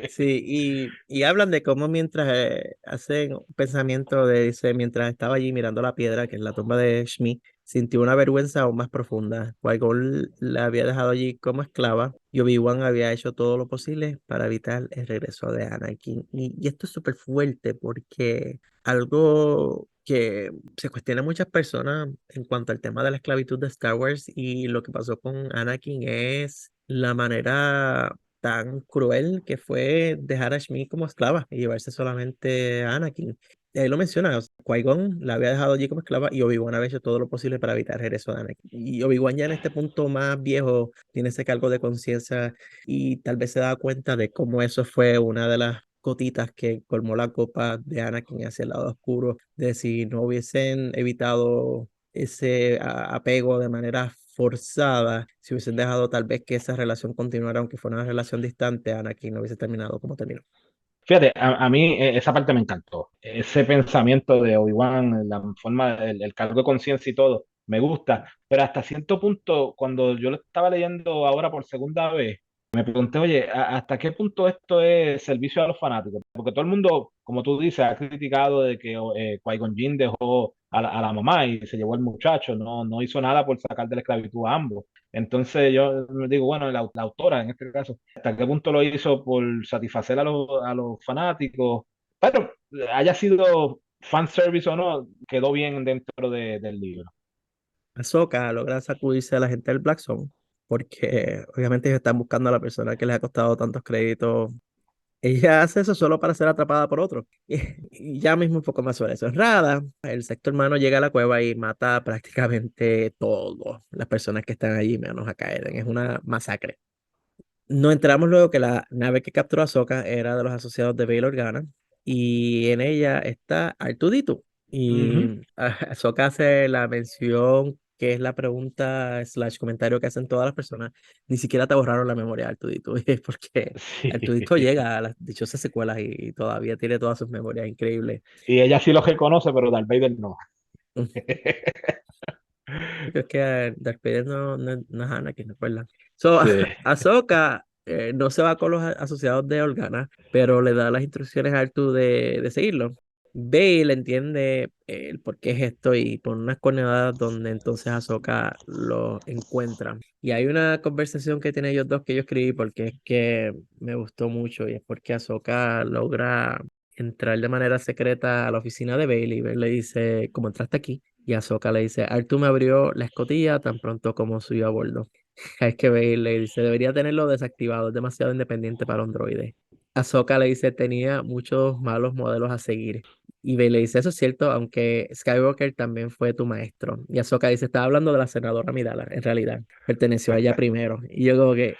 sí, y hablan de cómo mientras hacen un pensamiento de, dice, mientras estaba allí mirando la piedra, que es la tumba de Shmi, sintió una vergüenza aún más profunda. Qui-Gon la había dejado allí como esclava y Obi-Wan había hecho todo lo posible para evitar el regreso de Anakin. Y esto es súper fuerte porque algo que se cuestiona a muchas personas en cuanto al tema de la esclavitud de Star Wars y lo que pasó con Anakin es la manera tan cruel que fue dejar a Shmi como esclava y llevarse solamente a Anakin. Y ahí lo menciona, o sea, Qui-Gon la había dejado allí como esclava y Obi-Wan había hecho todo lo posible para evitar el regreso de Anakin. Y Obi-Wan ya en este punto más viejo tiene ese cargo de conciencia y tal vez se da cuenta de cómo eso fue una de las gotitas que colmó la copa de Anakin hacia el lado oscuro, de si no hubiesen evitado ese apego de manera forzada, si hubiesen dejado tal vez que esa relación continuara, aunque fuera una relación distante, Anakin no hubiese terminado como terminó. Fíjate, a mí esa parte me encantó. Ese pensamiento de Obi-Wan, la forma, el cargo de conciencia y todo, me gusta. Pero hasta cierto punto, cuando yo lo estaba leyendo ahora por segunda vez, me pregunté, oye, ¿hasta qué punto esto es servicio a los fanáticos? Porque todo el mundo, como tú dices, ha criticado de que Qui-Gon Jinn dejó a la mamá y se llevó al muchacho, no hizo nada por sacar de la esclavitud a ambos. Entonces yo me digo, bueno, la autora en este caso, ¿hasta qué punto lo hizo por satisfacer a los fanáticos? Pero haya sido fanservice o no, quedó bien dentro del libro. Ahsoka logra sacudirse a la gente del Black Zone, porque obviamente ellos están buscando a la persona que les ha costado tantos créditos. Ella hace eso solo para ser atrapada por otro. Y ya mismo un poco más sobre eso. Rada, el sexto hermano llega a la cueva y mata prácticamente todas las personas que están allí, menos a Kaeden. Es una masacre. Nos enteramos luego que la nave que capturó a Sokka era de los asociados de Bail Organa y en ella está Artudito. Ujú. Y Ahsoka hace la mención que es la pregunta slash comentario que hacen todas las personas. Ni siquiera te borraron la memoria de Artudito. Y es porque Artudito Sí. llega a las dichosas secuelas y todavía tiene todas sus memorias increíbles. Y ella sí lo reconoce, pero Darth Vader no. Es que Darth Vader no es Anakin, ¿no? ¿Verdad? So, Sí. Ahsoka no se va con los asociados de Organa, pero le da las instrucciones a Artu de seguirlo. Bail entiende el por qué es esto y pone unas coordenadas donde entonces Ahsoka lo encuentra. Y hay una conversación que tienen ellos dos que yo escribí porque es que me gustó mucho y es porque Ahsoka logra entrar de manera secreta a la oficina de Bail y Bail le dice, ¿cómo entraste aquí? Y Ahsoka le dice, Artu me abrió la escotilla tan pronto como subió a bordo. Es que Bail le dice, debería tenerlo desactivado, es demasiado independiente para un droide. Ahsoka le dice, tenía muchos malos modelos a seguir. Y Bail le dice, eso es cierto, aunque Skywalker también fue tu maestro. Y Ahsoka dice, estaba hablando de la senadora Amidala, en realidad, perteneció a ella primero. Y yo como que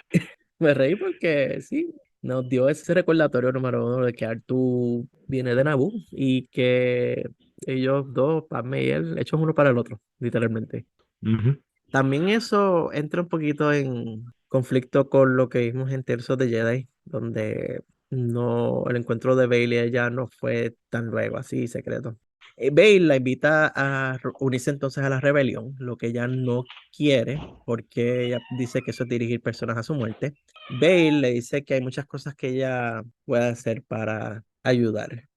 me reí porque sí, nos dio ese recordatorio número uno de que Artu viene de Naboo y que ellos dos, Padme y él, hechos uno para el otro, literalmente. Ujú. También eso entra un poquito en conflicto con lo que vimos en Tears of the Jedi, donde no, el encuentro de Bail y ella no fue tan luego, así secreto. Bail la invita a unirse entonces a la rebelión, lo que ella no quiere, porque ella dice que eso es dirigir personas a su muerte. Bail le dice que hay muchas cosas que ella puede hacer para ayudar.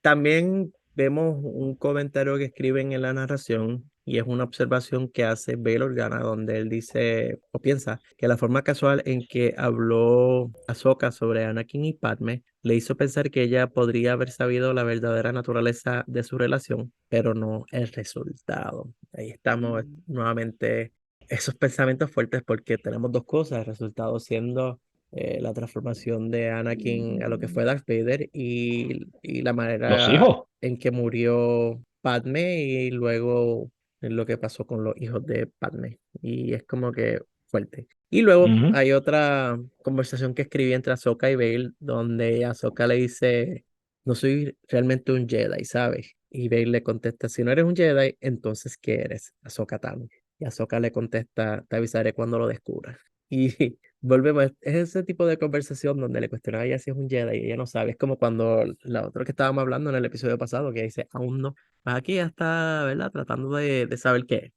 También vemos un comentario que escriben en la narración y es una observación que hace Bail Organa donde él dice o piensa que la forma casual en que habló Ahsoka sobre Anakin y Padme le hizo pensar que ella podría haber sabido la verdadera naturaleza de su relación, pero no el resultado. Ahí estamos nuevamente esos pensamientos fuertes porque tenemos dos cosas, el resultado siendo la transformación de Anakin a lo que fue Darth Vader y la Los manera hijos. en que murió Padme y luego en lo que pasó con los hijos de Padme. Y es como que fuerte. Y luego Ujú. hay otra conversación que escribí entre Ahsoka y Bail donde Ahsoka le dice, no soy realmente un Jedi, ¿sabes? Y Vader le contesta, si no eres un Jedi, entonces ¿qué eres? Ahsoka Tano. Y Ahsoka le contesta, te avisaré cuando lo descubras. Y volvemos, es ese tipo de conversación donde le cuestiona a ella si es un Jedi y ella no sabe. Es como cuando la otra que estábamos hablando en el episodio pasado, que dice, aún no. Pues aquí ya está, ¿verdad? Tratando de saber qué es.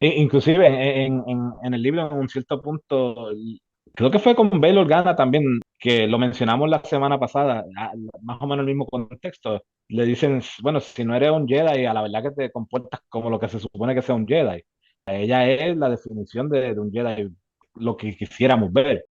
Inclusive en el libro, en un cierto punto, creo que fue con Bail Organa también, que lo mencionamos la semana pasada, más o menos el mismo contexto. Le dicen, bueno, si no eres un Jedi, a la verdad que te comportas como lo que se supone que sea un Jedi. Ella es la definición de un Jedi, lo que quisiéramos ver.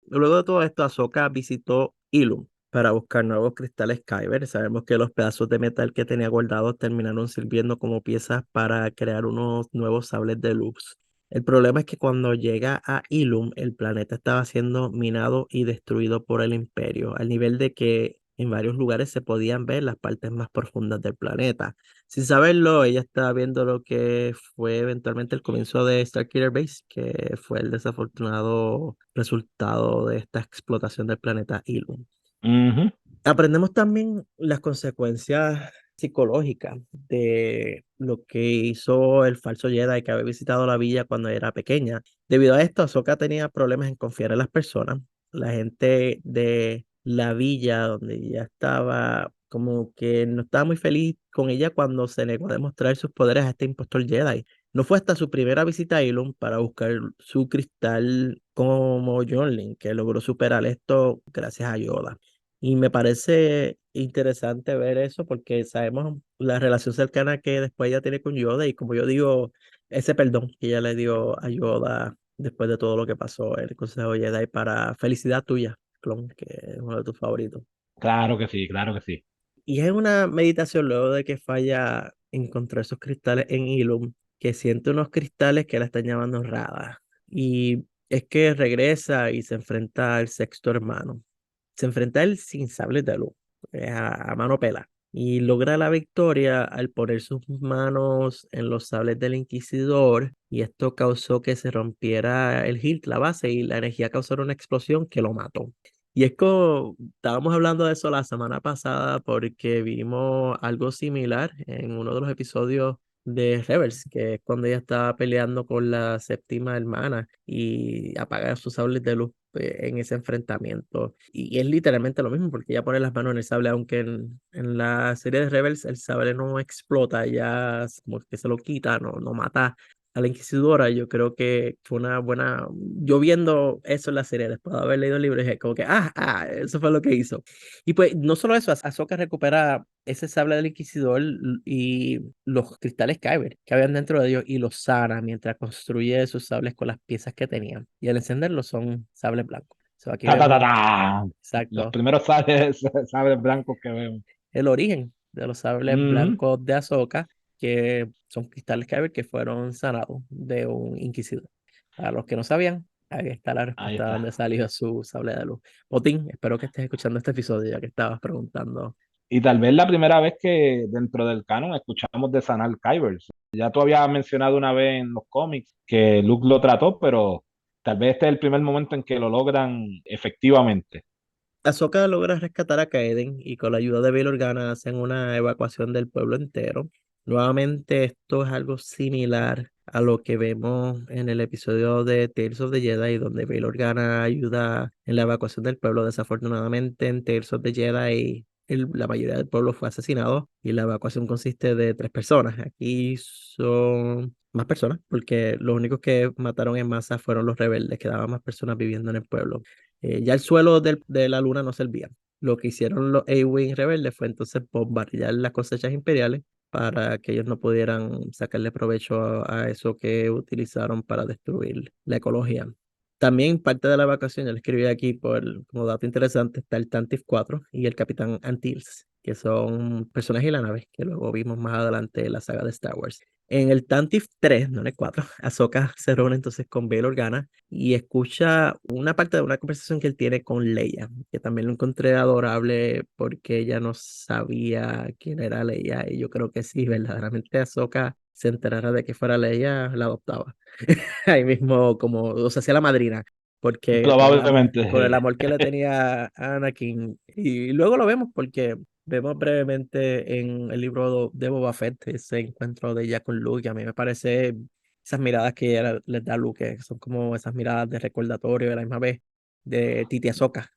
Luego de todo esto, Ahsoka visitó Ilum para buscar nuevos cristales Kyber. Sabemos que los pedazos de metal que tenía guardados terminaron sirviendo como piezas para crear unos nuevos sables de luz. El problema es que cuando llega a Ilum, el planeta estaba siendo minado y destruido por el Imperio, al nivel de que en varios lugares se podían ver las partes más profundas del planeta. Sin saberlo, ella estaba viendo lo que fue eventualmente el comienzo de Starkiller Base, que fue el desafortunado resultado de esta explotación del planeta Ilum. Ujú. Aprendemos también las consecuencias psicológicas de lo que hizo el falso Jedi que había visitado la villa cuando era pequeña. Debido a esto, Ahsoka tenía problemas en confiar en las personas. La gente de la villa donde ella estaba, como que no estaba muy feliz con ella cuando se negó a demostrar sus poderes a este impostor Jedi. No fue hasta su primera visita a Ilum para buscar su cristal como John Lin que logró superar esto gracias a Yoda. Y me parece interesante ver eso porque sabemos la relación cercana que después ella tiene con Yoda y como yo digo, ese perdón que ella le dio a Yoda después de todo lo que pasó en el Consejo Jedi para felicidad tuya, Clon, que es uno de tus favoritos. Claro que sí, claro que sí. Y es una meditación luego de que falla encontrar esos cristales en Ilum, que siente unos cristales que la están llamando Rada. Y es que regresa y se enfrenta al sexto hermano. Se enfrenta a él sin sables de luz, a mano pela. Y logra la victoria al poner sus manos en los sables del Inquisidor. Y esto causó que se rompiera el hilt, la base, y la energía causó una explosión que lo mató. Y es como, estábamos hablando de eso la semana pasada porque vimos algo similar en uno de los episodios de Rebels, que es cuando ella estaba peleando con la séptima hermana y apaga sus sables de luz en ese enfrentamiento. Y es literalmente lo mismo porque ella pone las manos en el sable, aunque en la serie de Rebels el sable no explota, ya como que se lo quita, no mata a la Inquisidora. Yo creo que fue una buena. Yo viendo eso en la serie, después de haber leído el libro, dije como que, eso fue lo que hizo. Y pues no solo eso, Ahsoka recupera ese sable del Inquisidor y los cristales Kyber que habían dentro de ellos y los sana mientras construye sus sables con las piezas que tenían. Y al encenderlos son sables blancos. So, aquí Ta, ta, ta, vemos, ta. Los exacto, primeros sables, sables blancos que vemos. el origen de los sables Ujú. blancos de Ahsoka, que son cristales Kyber que fueron sanados de un inquisidor. A los que no sabían, ahí está la Ahí respuesta de dónde está. salió su sable de luz. Botín, espero que estés escuchando este episodio ya que estabas preguntando. Y tal vez la primera vez que dentro del canon escuchamos de sanar Kybers. Ya tú habías mencionado una vez en los cómics que Luke lo trató, pero tal vez este es el primer momento en que lo logran efectivamente. Ahsoka logra rescatar a Kaeden y con la ayuda de Bail Organa hacen una evacuación del pueblo entero. Nuevamente, esto es algo similar a lo que vemos en el episodio de Tales of the Jedi, donde Bail Organa ayuda en la evacuación del pueblo. Desafortunadamente, en Tales of the Jedi, la mayoría del pueblo fue asesinado y la evacuación consiste de 3 personas. Aquí son más personas, porque los únicos que mataron en masa fueron los rebeldes, quedaban más personas viviendo en el pueblo. Ya el suelo de la luna no servía. Lo que hicieron los A-Wing rebeldes fue entonces bombardear las cosechas imperiales para que ellos no pudieran sacarle provecho a eso que utilizaron para destruir la ecología. También parte de la evacuación, yo le escribí aquí como dato interesante, está el Tantive 4 y el Capitán Antilles, que son personajes de la nave que luego vimos más adelante en la saga de Star Wars. En el Tantive 3, no en el 4, Ahsoka se reúne entonces con Bail Organa y escucha una parte de una conversación que él tiene con Leia, que también lo encontré adorable porque ella no sabía quién era Leia y yo creo que sí, verdaderamente Ahsoka se enterara de que fuera Leia, la adoptaba. Ahí mismo como, o sea, hacía la madrina, porque Probablemente. por el amor que le tenía a Anakin. Y luego lo vemos porque vemos brevemente en el libro de Boba Fett ese encuentro de ella con Luke, y a mí me parece esas miradas que ella les da a Luke, que son como esas miradas de recordatorio de la misma vez de Titi Ahsoka.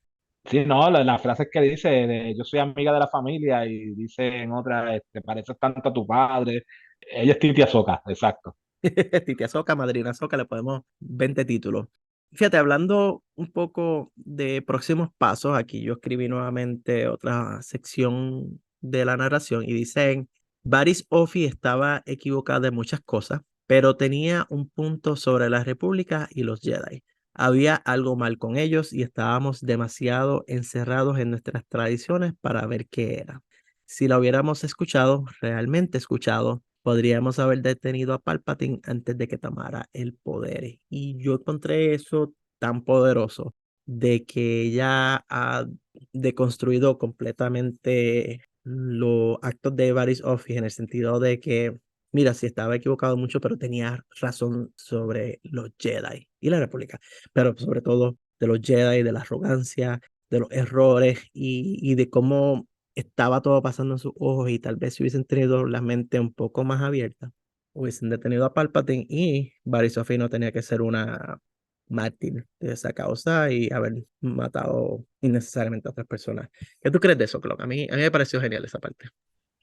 Sí, no, las frases que dice, yo soy amiga de la familia y dice en otra, te pareces tanto a tu padre. Ella es Titi Azoka, exacto. Titi Ahsoka, Madrina Ahsoka, le podemos 20 títulos. Fíjate, hablando un poco de próximos pasos, aquí yo escribí nuevamente otra sección de la narración y dicen, Varys Ophi estaba equivocada de muchas cosas, pero tenía un punto sobre la República y los Jedi. Había algo mal con ellos y estábamos demasiado encerrados en nuestras tradiciones para ver qué era. Si la hubiéramos escuchado, realmente escuchado, podríamos haber detenido a Palpatine antes de que tomara el poder. Y yo encontré eso tan poderoso de que ella ha deconstruido completamente los actos de Varys Ophish en el sentido de que, mira, sí estaba equivocado mucho, pero tenía razón sobre los Jedi y la República, pero sobre todo de los Jedi, de la arrogancia, de los errores y de cómo estaba todo pasando en sus ojos y tal vez si hubiesen tenido la mente un poco más abierta, hubiesen detenido a Palpatine y Varys Ophish no tenía que ser una mártir de esa causa y haber matado innecesariamente a otras personas. ¿Qué tú crees de eso, Clock? A mí me pareció genial esa parte.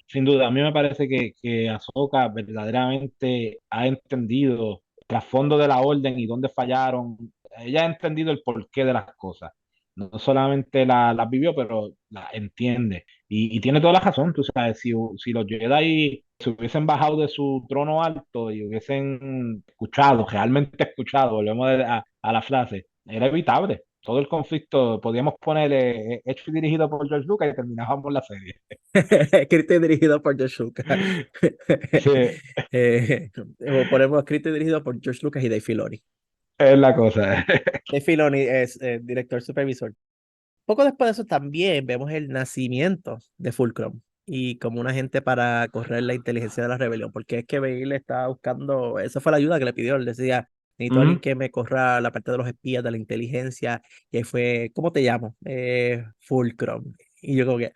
Sin duda, a mí me parece que Ahsoka verdaderamente ha entendido el trasfondo de la orden y dónde fallaron. Ella ha entendido el porqué de las cosas. No solamente las vivió, pero las entiende. Y tiene toda la razón, tú sabes, si los Jedi se hubiesen bajado de su trono alto y hubiesen escuchado, realmente escuchado, volvemos a la frase, era evitable. Todo el conflicto, podíamos ponerle hecho y dirigido por George Lucas y terminábamos la serie. Escrito y dirigido por George Lucas. Sí, O ponemos escrito y dirigido por George Lucas y Dave Filoni. es la cosa. Dave Filoni es director supervisor. Poco después de eso también vemos el nacimiento de Fulcrum y como un agente para correr la inteligencia de la rebelión, porque es que Bale estaba buscando, esa fue la ayuda que le pidió, él decía, necesito a alguien Ujú. que me corra la parte de los espías, de la inteligencia, y ahí fue, ¿cómo te llamo? Fulcrum. Y yo como que,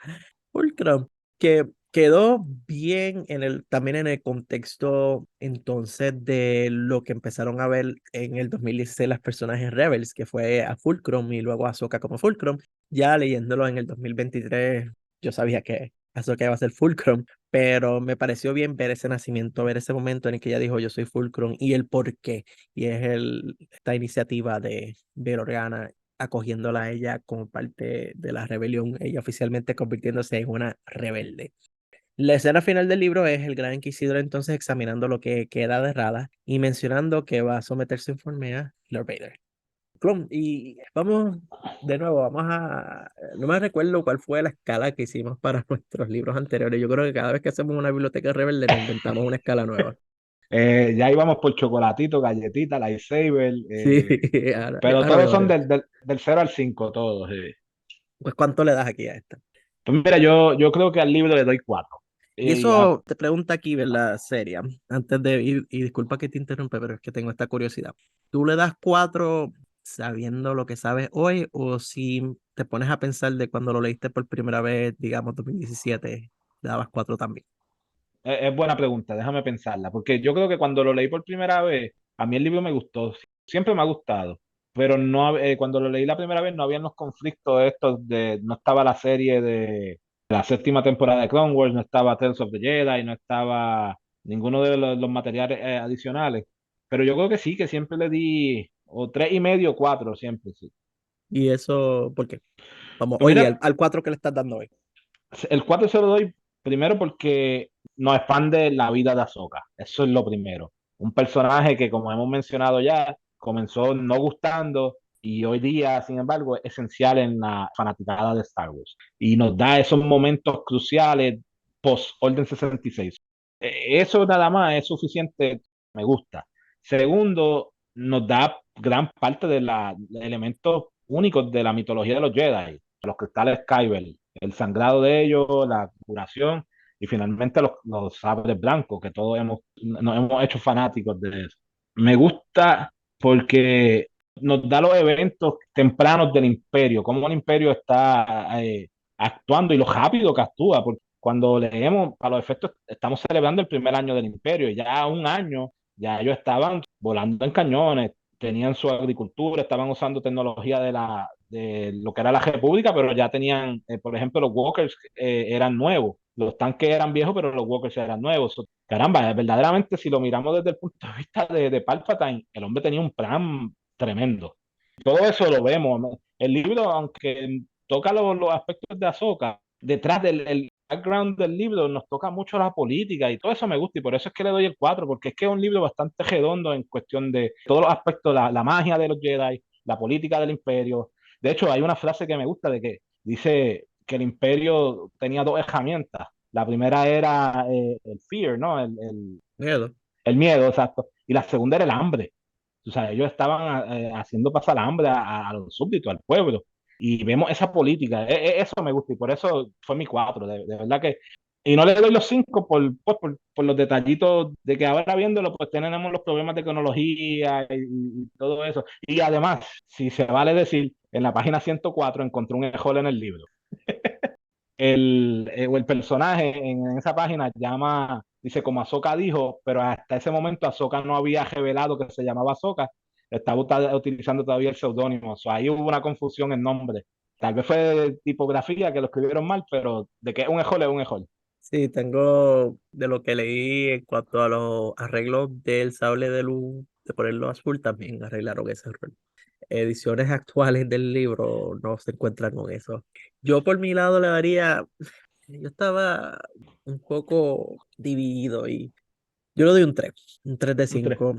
Fulcrum, que quedó bien también en el contexto entonces de lo que empezaron a ver en el 2016 las personajes Rebels, que fue a Fulcrum y luego a Ahsoka como Fulcrum. Ya leyéndolo en el 2023, yo sabía que Ahsoka iba a ser Fulcrum, pero me pareció bien ver ese nacimiento, ver ese momento en el que ella dijo yo soy Fulcrum y el por qué. Y es esta iniciativa de Bail Organa acogiéndola a ella como parte de la rebelión, ella oficialmente convirtiéndose en una rebelde. La escena final del libro es el Gran Inquisidor entonces examinando lo que queda de Rada y mencionando que va a someter su informe a Lord Vader. Y vamos, de nuevo, no me recuerdo cuál fue la escala que hicimos para nuestros libros anteriores. Yo creo que cada vez que hacemos una biblioteca rebelde nos inventamos una escala nueva. Ya íbamos por chocolatito, galletita, lightsaber, Sí, pero ahora todos veo. son del 0 al 5 todos. Pues, ¿cuánto le das aquí a esta? Pues mira, yo creo que al libro le doy 4. Y Y eso te pregunta aquí, ¿verdad? Seria. Antes de ir, y disculpa que te interrumpa, pero es que tengo esta curiosidad. ¿Tú le das 4 sabiendo lo que sabes hoy o si te pones a pensar de cuando lo leíste por primera vez, digamos 2017, le dabas 4 también? es buena pregunta, déjame pensarla, porque yo creo que cuando lo leí por primera vez, a mí el libro me gustó, siempre me ha gustado, pero no, cuando lo leí la primera vez no habían los conflictos estos no estaba la serie de la séptima temporada de Clone Wars, no estaba Tales of the Jedi, no estaba ninguno de los materiales adicionales, pero yo creo que sí, que siempre le di o 3.5, 4 siempre, sí. Y eso, ¿por qué? Vamos, Pues hoy día, mira, al 4 que le estás dando hoy. el 4 se lo doy primero porque nos expande la vida de Ahsoka. Eso es lo primero. Un personaje que, como hemos mencionado ya, comenzó no gustando y hoy día, sin embargo, es esencial en la fanaticada de Star Wars. Y nos da esos momentos cruciales post-Orden 66. Eso nada más es suficiente, me gusta. Segundo, nos da gran parte de los elementos únicos de la mitología de los Jedi, los cristales Kyber, el sangrado de ellos, la curación y finalmente los sabres blancos, que todos nos hemos hecho fanáticos de eso. Me gusta porque nos da los eventos tempranos del imperio, cómo el imperio está actuando y lo rápido que actúa, porque cuando leemos, a los efectos, estamos celebrando el primer año del imperio, y ya un año, ya ellos estaban volando en cañones, tenían su agricultura, estaban usando tecnología de lo que era la República, pero ya tenían, por ejemplo, los walkers eran nuevos, los tanques eran viejos, pero los walkers eran nuevos. Caramba, verdaderamente, si lo miramos desde el punto de vista de Palpatine, el hombre tenía un plan tremendo. Todo eso lo vemos. El libro, aunque toca los aspectos de Ahsoka, detrás del el background del libro nos toca mucho la política y todo eso me gusta y por eso es que le doy el 4 porque es que es un libro bastante redondo en cuestión de todos los aspectos, la magia de los Jedi, la política del imperio. De hecho, hay una frase que me gusta de que dice que el imperio tenía dos herramientas. La primera era el fear, ¿no? Miedo. El miedo, exacto. Y la segunda era el hambre. O sea, ellos estaban haciendo pasar hambre a los súbditos, al pueblo. Y vemos esa política. Eso me gusta y por eso fue mi 4. De verdad que. Y no le doy los 5 por los detallitos de que ahora viéndolo, pues tenemos los problemas de cronología y todo eso. Y además, si se vale decir, en la página 104 encontré un error en el libro o el personaje en esa página llama, dice como Ahsoka dijo, pero hasta ese momento Ahsoka no había revelado que se llamaba Ahsoka, estaba utilizando todavía el seudónimo, ahí hubo una confusión en nombre. Tal vez fue de tipografía que lo escribieron mal, pero de que es un ejol es un ejol. Sí, tengo de lo que leí en cuanto a los arreglos del sable de luz, de ponerlo azul, también arreglaron ese error. Ediciones actuales del libro no se encuentran con eso. Yo por mi lado le daría, yo estaba un poco dividido y yo le doy un 3 de Un 3. 5.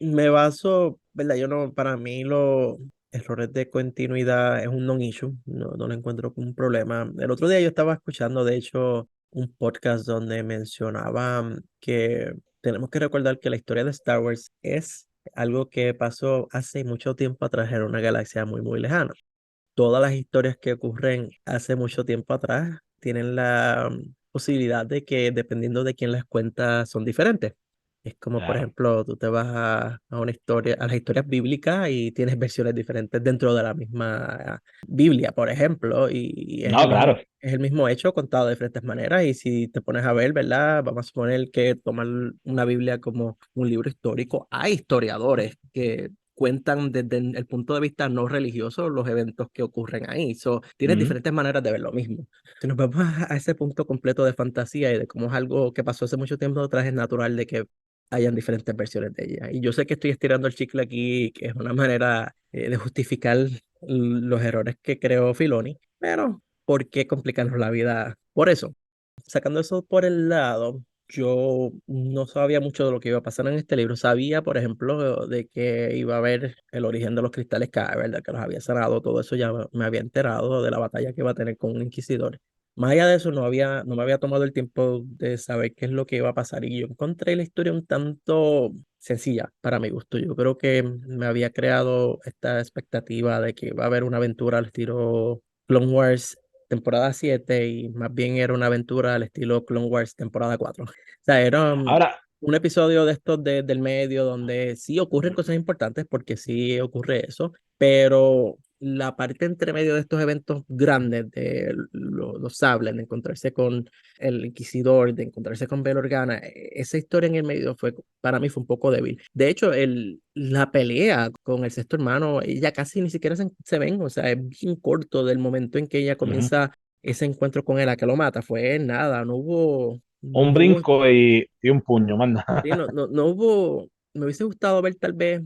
Me baso, ¿verdad? Yo no, para mí los errores de continuidad es un non-issue, no lo encuentro como un problema. El otro día yo estaba escuchando, de hecho, un podcast donde mencionaban que tenemos que recordar que la historia de Star Wars es algo que pasó hace mucho tiempo atrás en una galaxia muy, muy lejana. Todas las historias que ocurren hace mucho tiempo atrás tienen la posibilidad de que, dependiendo de quién las cuenta, son diferentes. Es como, por Claro. ejemplo, tú te vas a una historia, a las historias bíblicas y tienes versiones diferentes dentro de la misma Biblia, por ejemplo, y No, claro. es el mismo hecho contado de diferentes maneras. Y si te pones a ver, ¿verdad? Vamos a suponer que tomar una Biblia como un libro histórico. Hay historiadores que cuentan desde el punto de vista no religioso los eventos que ocurren ahí. Tienes Ujú. diferentes maneras de ver lo mismo. Si nos vamos a ese punto completo de fantasía y de cómo es algo que pasó hace mucho tiempo atrás, es natural de que hayan diferentes versiones de ella. Y yo sé que estoy estirando el chicle aquí, que es una manera de justificar los errores que creó Filoni, pero ¿por qué complicarnos la vida por eso? Sacando eso por el lado, yo no sabía mucho de lo que iba a pasar en este libro. Sabía, por ejemplo, de que iba a haber el origen de los cristales Kyber, ¿verdad? Que los había sanado, todo eso ya me había enterado de la batalla que iba a tener con un inquisidor. Más allá de eso, no me había tomado el tiempo de saber qué es lo que iba a pasar y yo encontré la historia un tanto sencilla para mi gusto. Yo creo que me había creado esta expectativa de que iba a haber una aventura al estilo Clone Wars temporada 7 y más bien era una aventura al estilo Clone Wars temporada 4. O sea, era Ahora, un episodio de estos del medio donde sí ocurren cosas importantes porque sí ocurre eso, pero la parte entre medio de estos eventos grandes de los sables, de encontrarse con el Inquisidor, de encontrarse con Bail Organa, esa historia en el medio fue, para mí fue un poco débil. De hecho, la pelea con el sexto hermano, ella casi ni siquiera se ven, o sea, es bien corto del momento en que ella ujú, comienza ese encuentro con él a que lo mata, fue nada, un no hubo brinco y un puño, manda. sí, no hubo, me hubiese gustado ver tal vez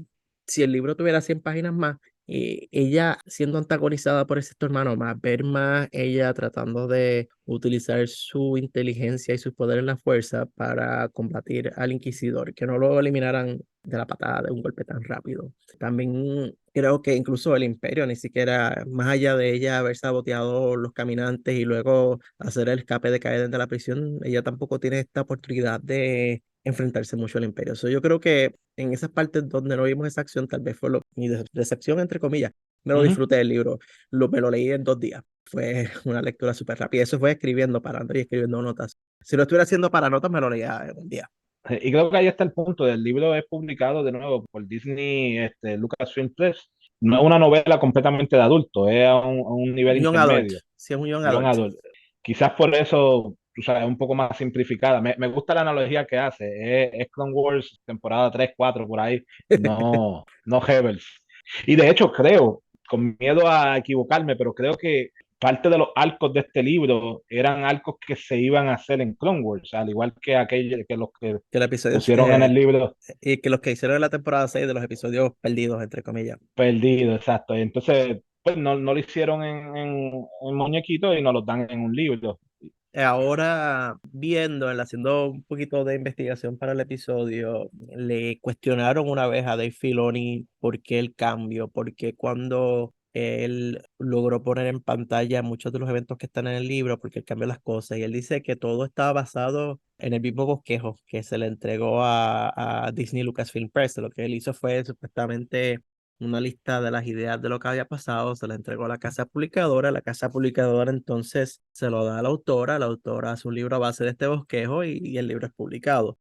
si el libro tuviera 100 páginas más, ella siendo antagonizada por ese hermano más, ver más ella tratando de utilizar su inteligencia y su poder en la fuerza para combatir al inquisidor, que no lo eliminaran de la patada de un golpe tan rápido. También creo que incluso el imperio, ni siquiera más allá de ella haber saboteado los caminantes y luego hacer el escape de caer de la prisión, ella tampoco tiene esta oportunidad de enfrentarse mucho al imperio. Yo creo que en esas partes donde no vimos esa acción, tal vez fue mi decepción, entre comillas. Me lo Ujú. disfruté del libro, me lo leí en 2 días. Fue una lectura súper rápida. Eso fue escribiendo, parando y escribiendo notas. Si lo estuviera haciendo para notas, me lo leía en un día. Y creo que ahí está el punto. El libro es publicado de nuevo por Disney, Lucasfilm Press. no es una novela completamente de adulto, es a un nivel Un young adult, intermedio, sí es un young young adult. adult. Quizás por eso, tú sabes, es un poco más simplificada. Me gusta la analogía que hace. Es Clone Wars temporada 3 4 por ahí, no Rebels. Y de hecho creo, con miedo a equivocarme, pero creo que parte de los arcos de este libro eran arcos que se iban a hacer en Clone Wars, al igual que aquellos que los que Que el episodio, pusieron en el libro y que los que hicieron en la temporada 6 de los episodios perdidos, entre comillas. perdidos, exacto. Y entonces, pues no lo hicieron en muñequito y nos lo dan en un libro. Ahora viendo, haciendo un poquito de investigación para el episodio, le cuestionaron una vez a Dave Filoni por qué el cambio, porque cuando él logró poner en pantalla muchos de los eventos que están en el libro, porque él cambió las cosas, y él dice que todo estaba basado en el mismo bosquejo que se le entregó a Disney Lucasfilm Press. Lo que él hizo fue supuestamente una lista de las ideas de lo que había pasado, se la entregó a la casa publicadora entonces se lo da a la autora hace un libro a base de este bosquejo y el libro es publicado.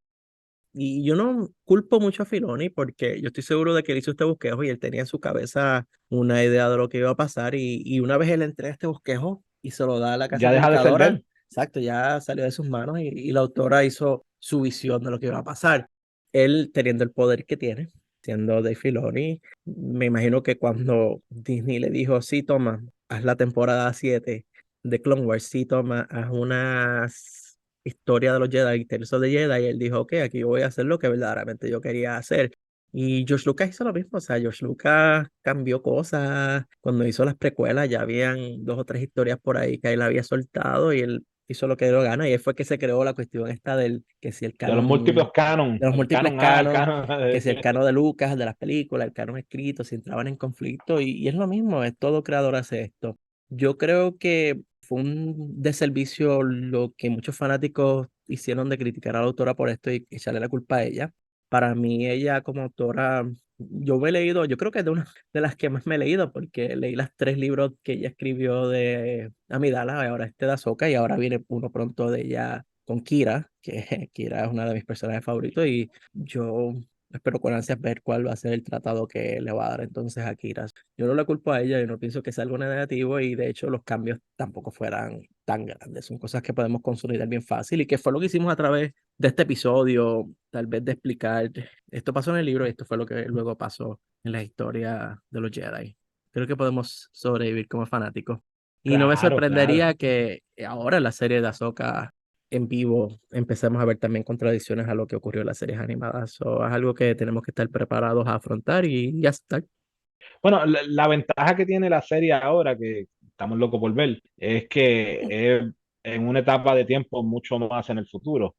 Y yo no culpo mucho a Filoni porque yo estoy seguro de que él hizo este bosquejo y él tenía en su cabeza una idea de lo que iba a pasar y una vez él entrega este bosquejo y se lo da a la casa Ya deja de ser de publicadora, él. exacto, ya salió de sus manos y la autora hizo su visión de lo que iba a pasar. Él teniendo el poder que tiene, siendo de Filoni, me imagino que cuando Disney le dijo, sí, toma, haz la temporada 7 de Clone Wars, sí, toma, haz unas historia de los Jedi, Tales de Jedi, y él dijo, ok, aquí yo voy a hacer lo que verdaderamente yo quería hacer. Y George Lucas hizo lo mismo, o sea, George Lucas cambió cosas. Cuando hizo las precuelas ya habían dos o tres historias por ahí que él había soltado y él hizo lo que dio gana y ahí fue que se creó la cuestión esta del que si el De los múltiples canon, canon, de los el múltiples canon A, el canon, canon que si el canon de Lucas, de las películas, el canon escrito, si entraban en conflicto y es lo mismo, es todo creador hace esto. Yo creo que fue un deservicio lo que muchos fanáticos hicieron de criticar a la autora por esto y echarle la culpa a ella. Para mí, ella como autora, yo me he leído, yo creo que es de una de las que más me he leído, porque leí las tres libros que ella escribió de Amidala, y ahora este de Ahsoka, y ahora viene uno pronto de ella con Kira, que Kira es una de mis personajes favoritos, y yo espero con ansias ver cuál va a ser el tratado que le va a dar entonces a Kira. Yo no la culpo a ella, yo no pienso que sea algo negativo y de hecho los cambios tampoco fueran tan grandes, son cosas que podemos consolidar bien fácil y que fue lo que hicimos a través de este episodio, tal vez de explicar, esto pasó en el libro y esto fue lo que luego pasó en la historia de los Jedi. Creo que podemos sobrevivir como fanáticos. Y no me Claro, claro. sorprendería que ahora en la serie de Ahsoka en vivo empecemos a ver también contradicciones a lo que ocurrió en las series animadas. O es algo que tenemos que estar preparados a afrontar y ya está. Bueno, la ventaja que tiene la serie ahora, que estamos locos por ver, es que es en una etapa de tiempo mucho más en el futuro.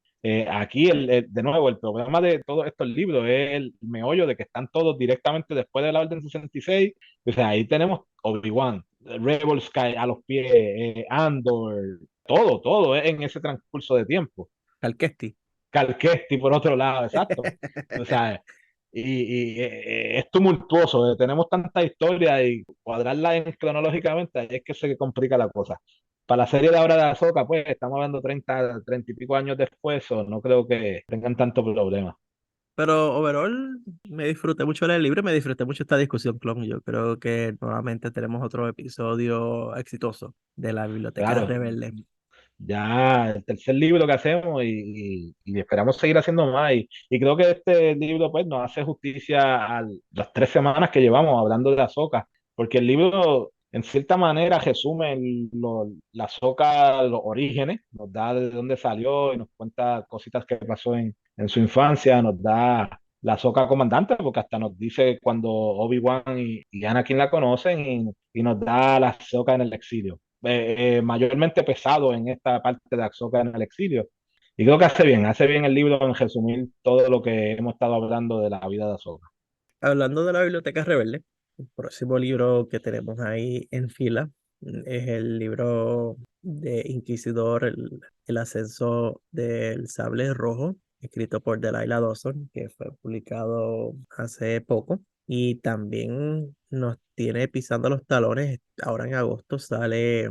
Aquí, de nuevo, el problema de todos estos libros es el meollo de que están todos directamente después de la Orden 66. O sea, ahí tenemos Obi-Wan, Rebel Sky a los pies, Andor, todo es en ese transcurso de tiempo. Calquesti. Calquesti por otro lado, exacto. O sea, es tumultuoso, tenemos tanta historia y cuadrarla cronológicamente, ahí es que se complica la cosa. Para la serie de ahora de Ahsoka, pues estamos hablando 30 y pico años después, o no creo que tengan tanto problema. Pero overall me disfruté mucho el libro, me disfruté mucho esta discusión, Clon. Yo creo que nuevamente tenemos otro episodio exitoso de la Biblioteca Claro, Rebelde. ya el tercer libro que hacemos y esperamos seguir haciendo más. Y creo que este libro pues nos hace justicia a las 3 semanas que llevamos hablando de Ahsoka, porque el libro en cierta manera resume la Ahsoka, los orígenes, nos da de dónde salió y nos cuenta cositas que pasó en su infancia, nos da la Ahsoka comandante, porque hasta nos dice cuando Obi-Wan y Anakin la conocen y nos da la Ahsoka en el exilio mayormente pesado en esta parte de Ahsoka en el exilio. Y creo que hace bien el libro en resumir todo lo que hemos estado hablando de la vida de Ahsoka. Hablando de la Biblioteca Rebelde, el próximo libro que tenemos ahí en fila es el libro de Inquisidor, el ascenso del sable rojo, escrito por Delilah Dawson, que fue publicado hace poco. Y también nos tiene pisando los talones. Ahora en agosto sale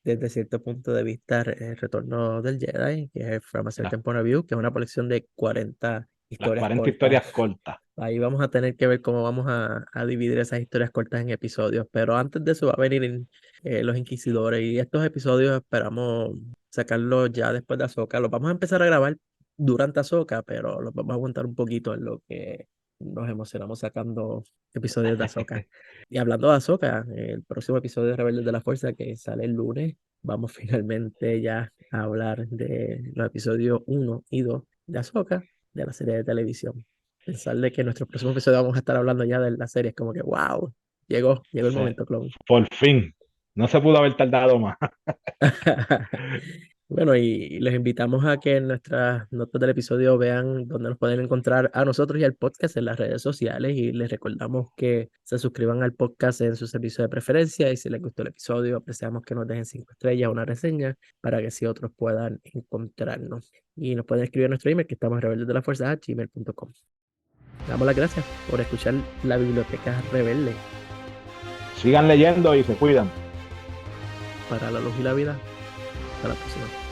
desde cierto punto de vista el Retorno del Jedi, que es From a La- Certain Point of View, que es una colección de 40 las historias 40 cortas. historias cortas. Ahí vamos a tener que ver cómo vamos a dividir esas historias cortas en episodios, pero antes de eso va a venir los Inquisidores y estos episodios esperamos sacarlos ya después de Ahsoka. Los vamos a empezar a grabar durante Ahsoka, pero los vamos a aguantar un poquito en lo que nos emocionamos sacando episodios de Ahsoka. Y hablando de Ahsoka, el próximo episodio de Rebeldes de la Fuerza que sale el lunes, vamos finalmente ya a hablar de los episodios 1 y 2 de Ahsoka, de la serie de televisión. Pensar de que en nuestro próximo episodio vamos a estar hablando ya de la serie es como que, wow, llegó el Se- momento, clon. por fin. No se pudo haber tardado más. Bueno, y les invitamos a que en nuestras notas del episodio vean dónde nos pueden encontrar a nosotros y al podcast en las redes sociales. Y les recordamos que se suscriban al podcast en su servicio de preferencia. Y si les gustó el episodio, apreciamos que nos dejen 5 estrellas o una reseña para que así otros puedan encontrarnos. Y nos pueden escribir a nuestro email que estamos rebeldesdelafuerza@gmail.com. Damos las gracias por escuchar la Biblioteca Rebelde Sigan leyendo y se cuidan. para la luz y la vida. Hasta la próxima.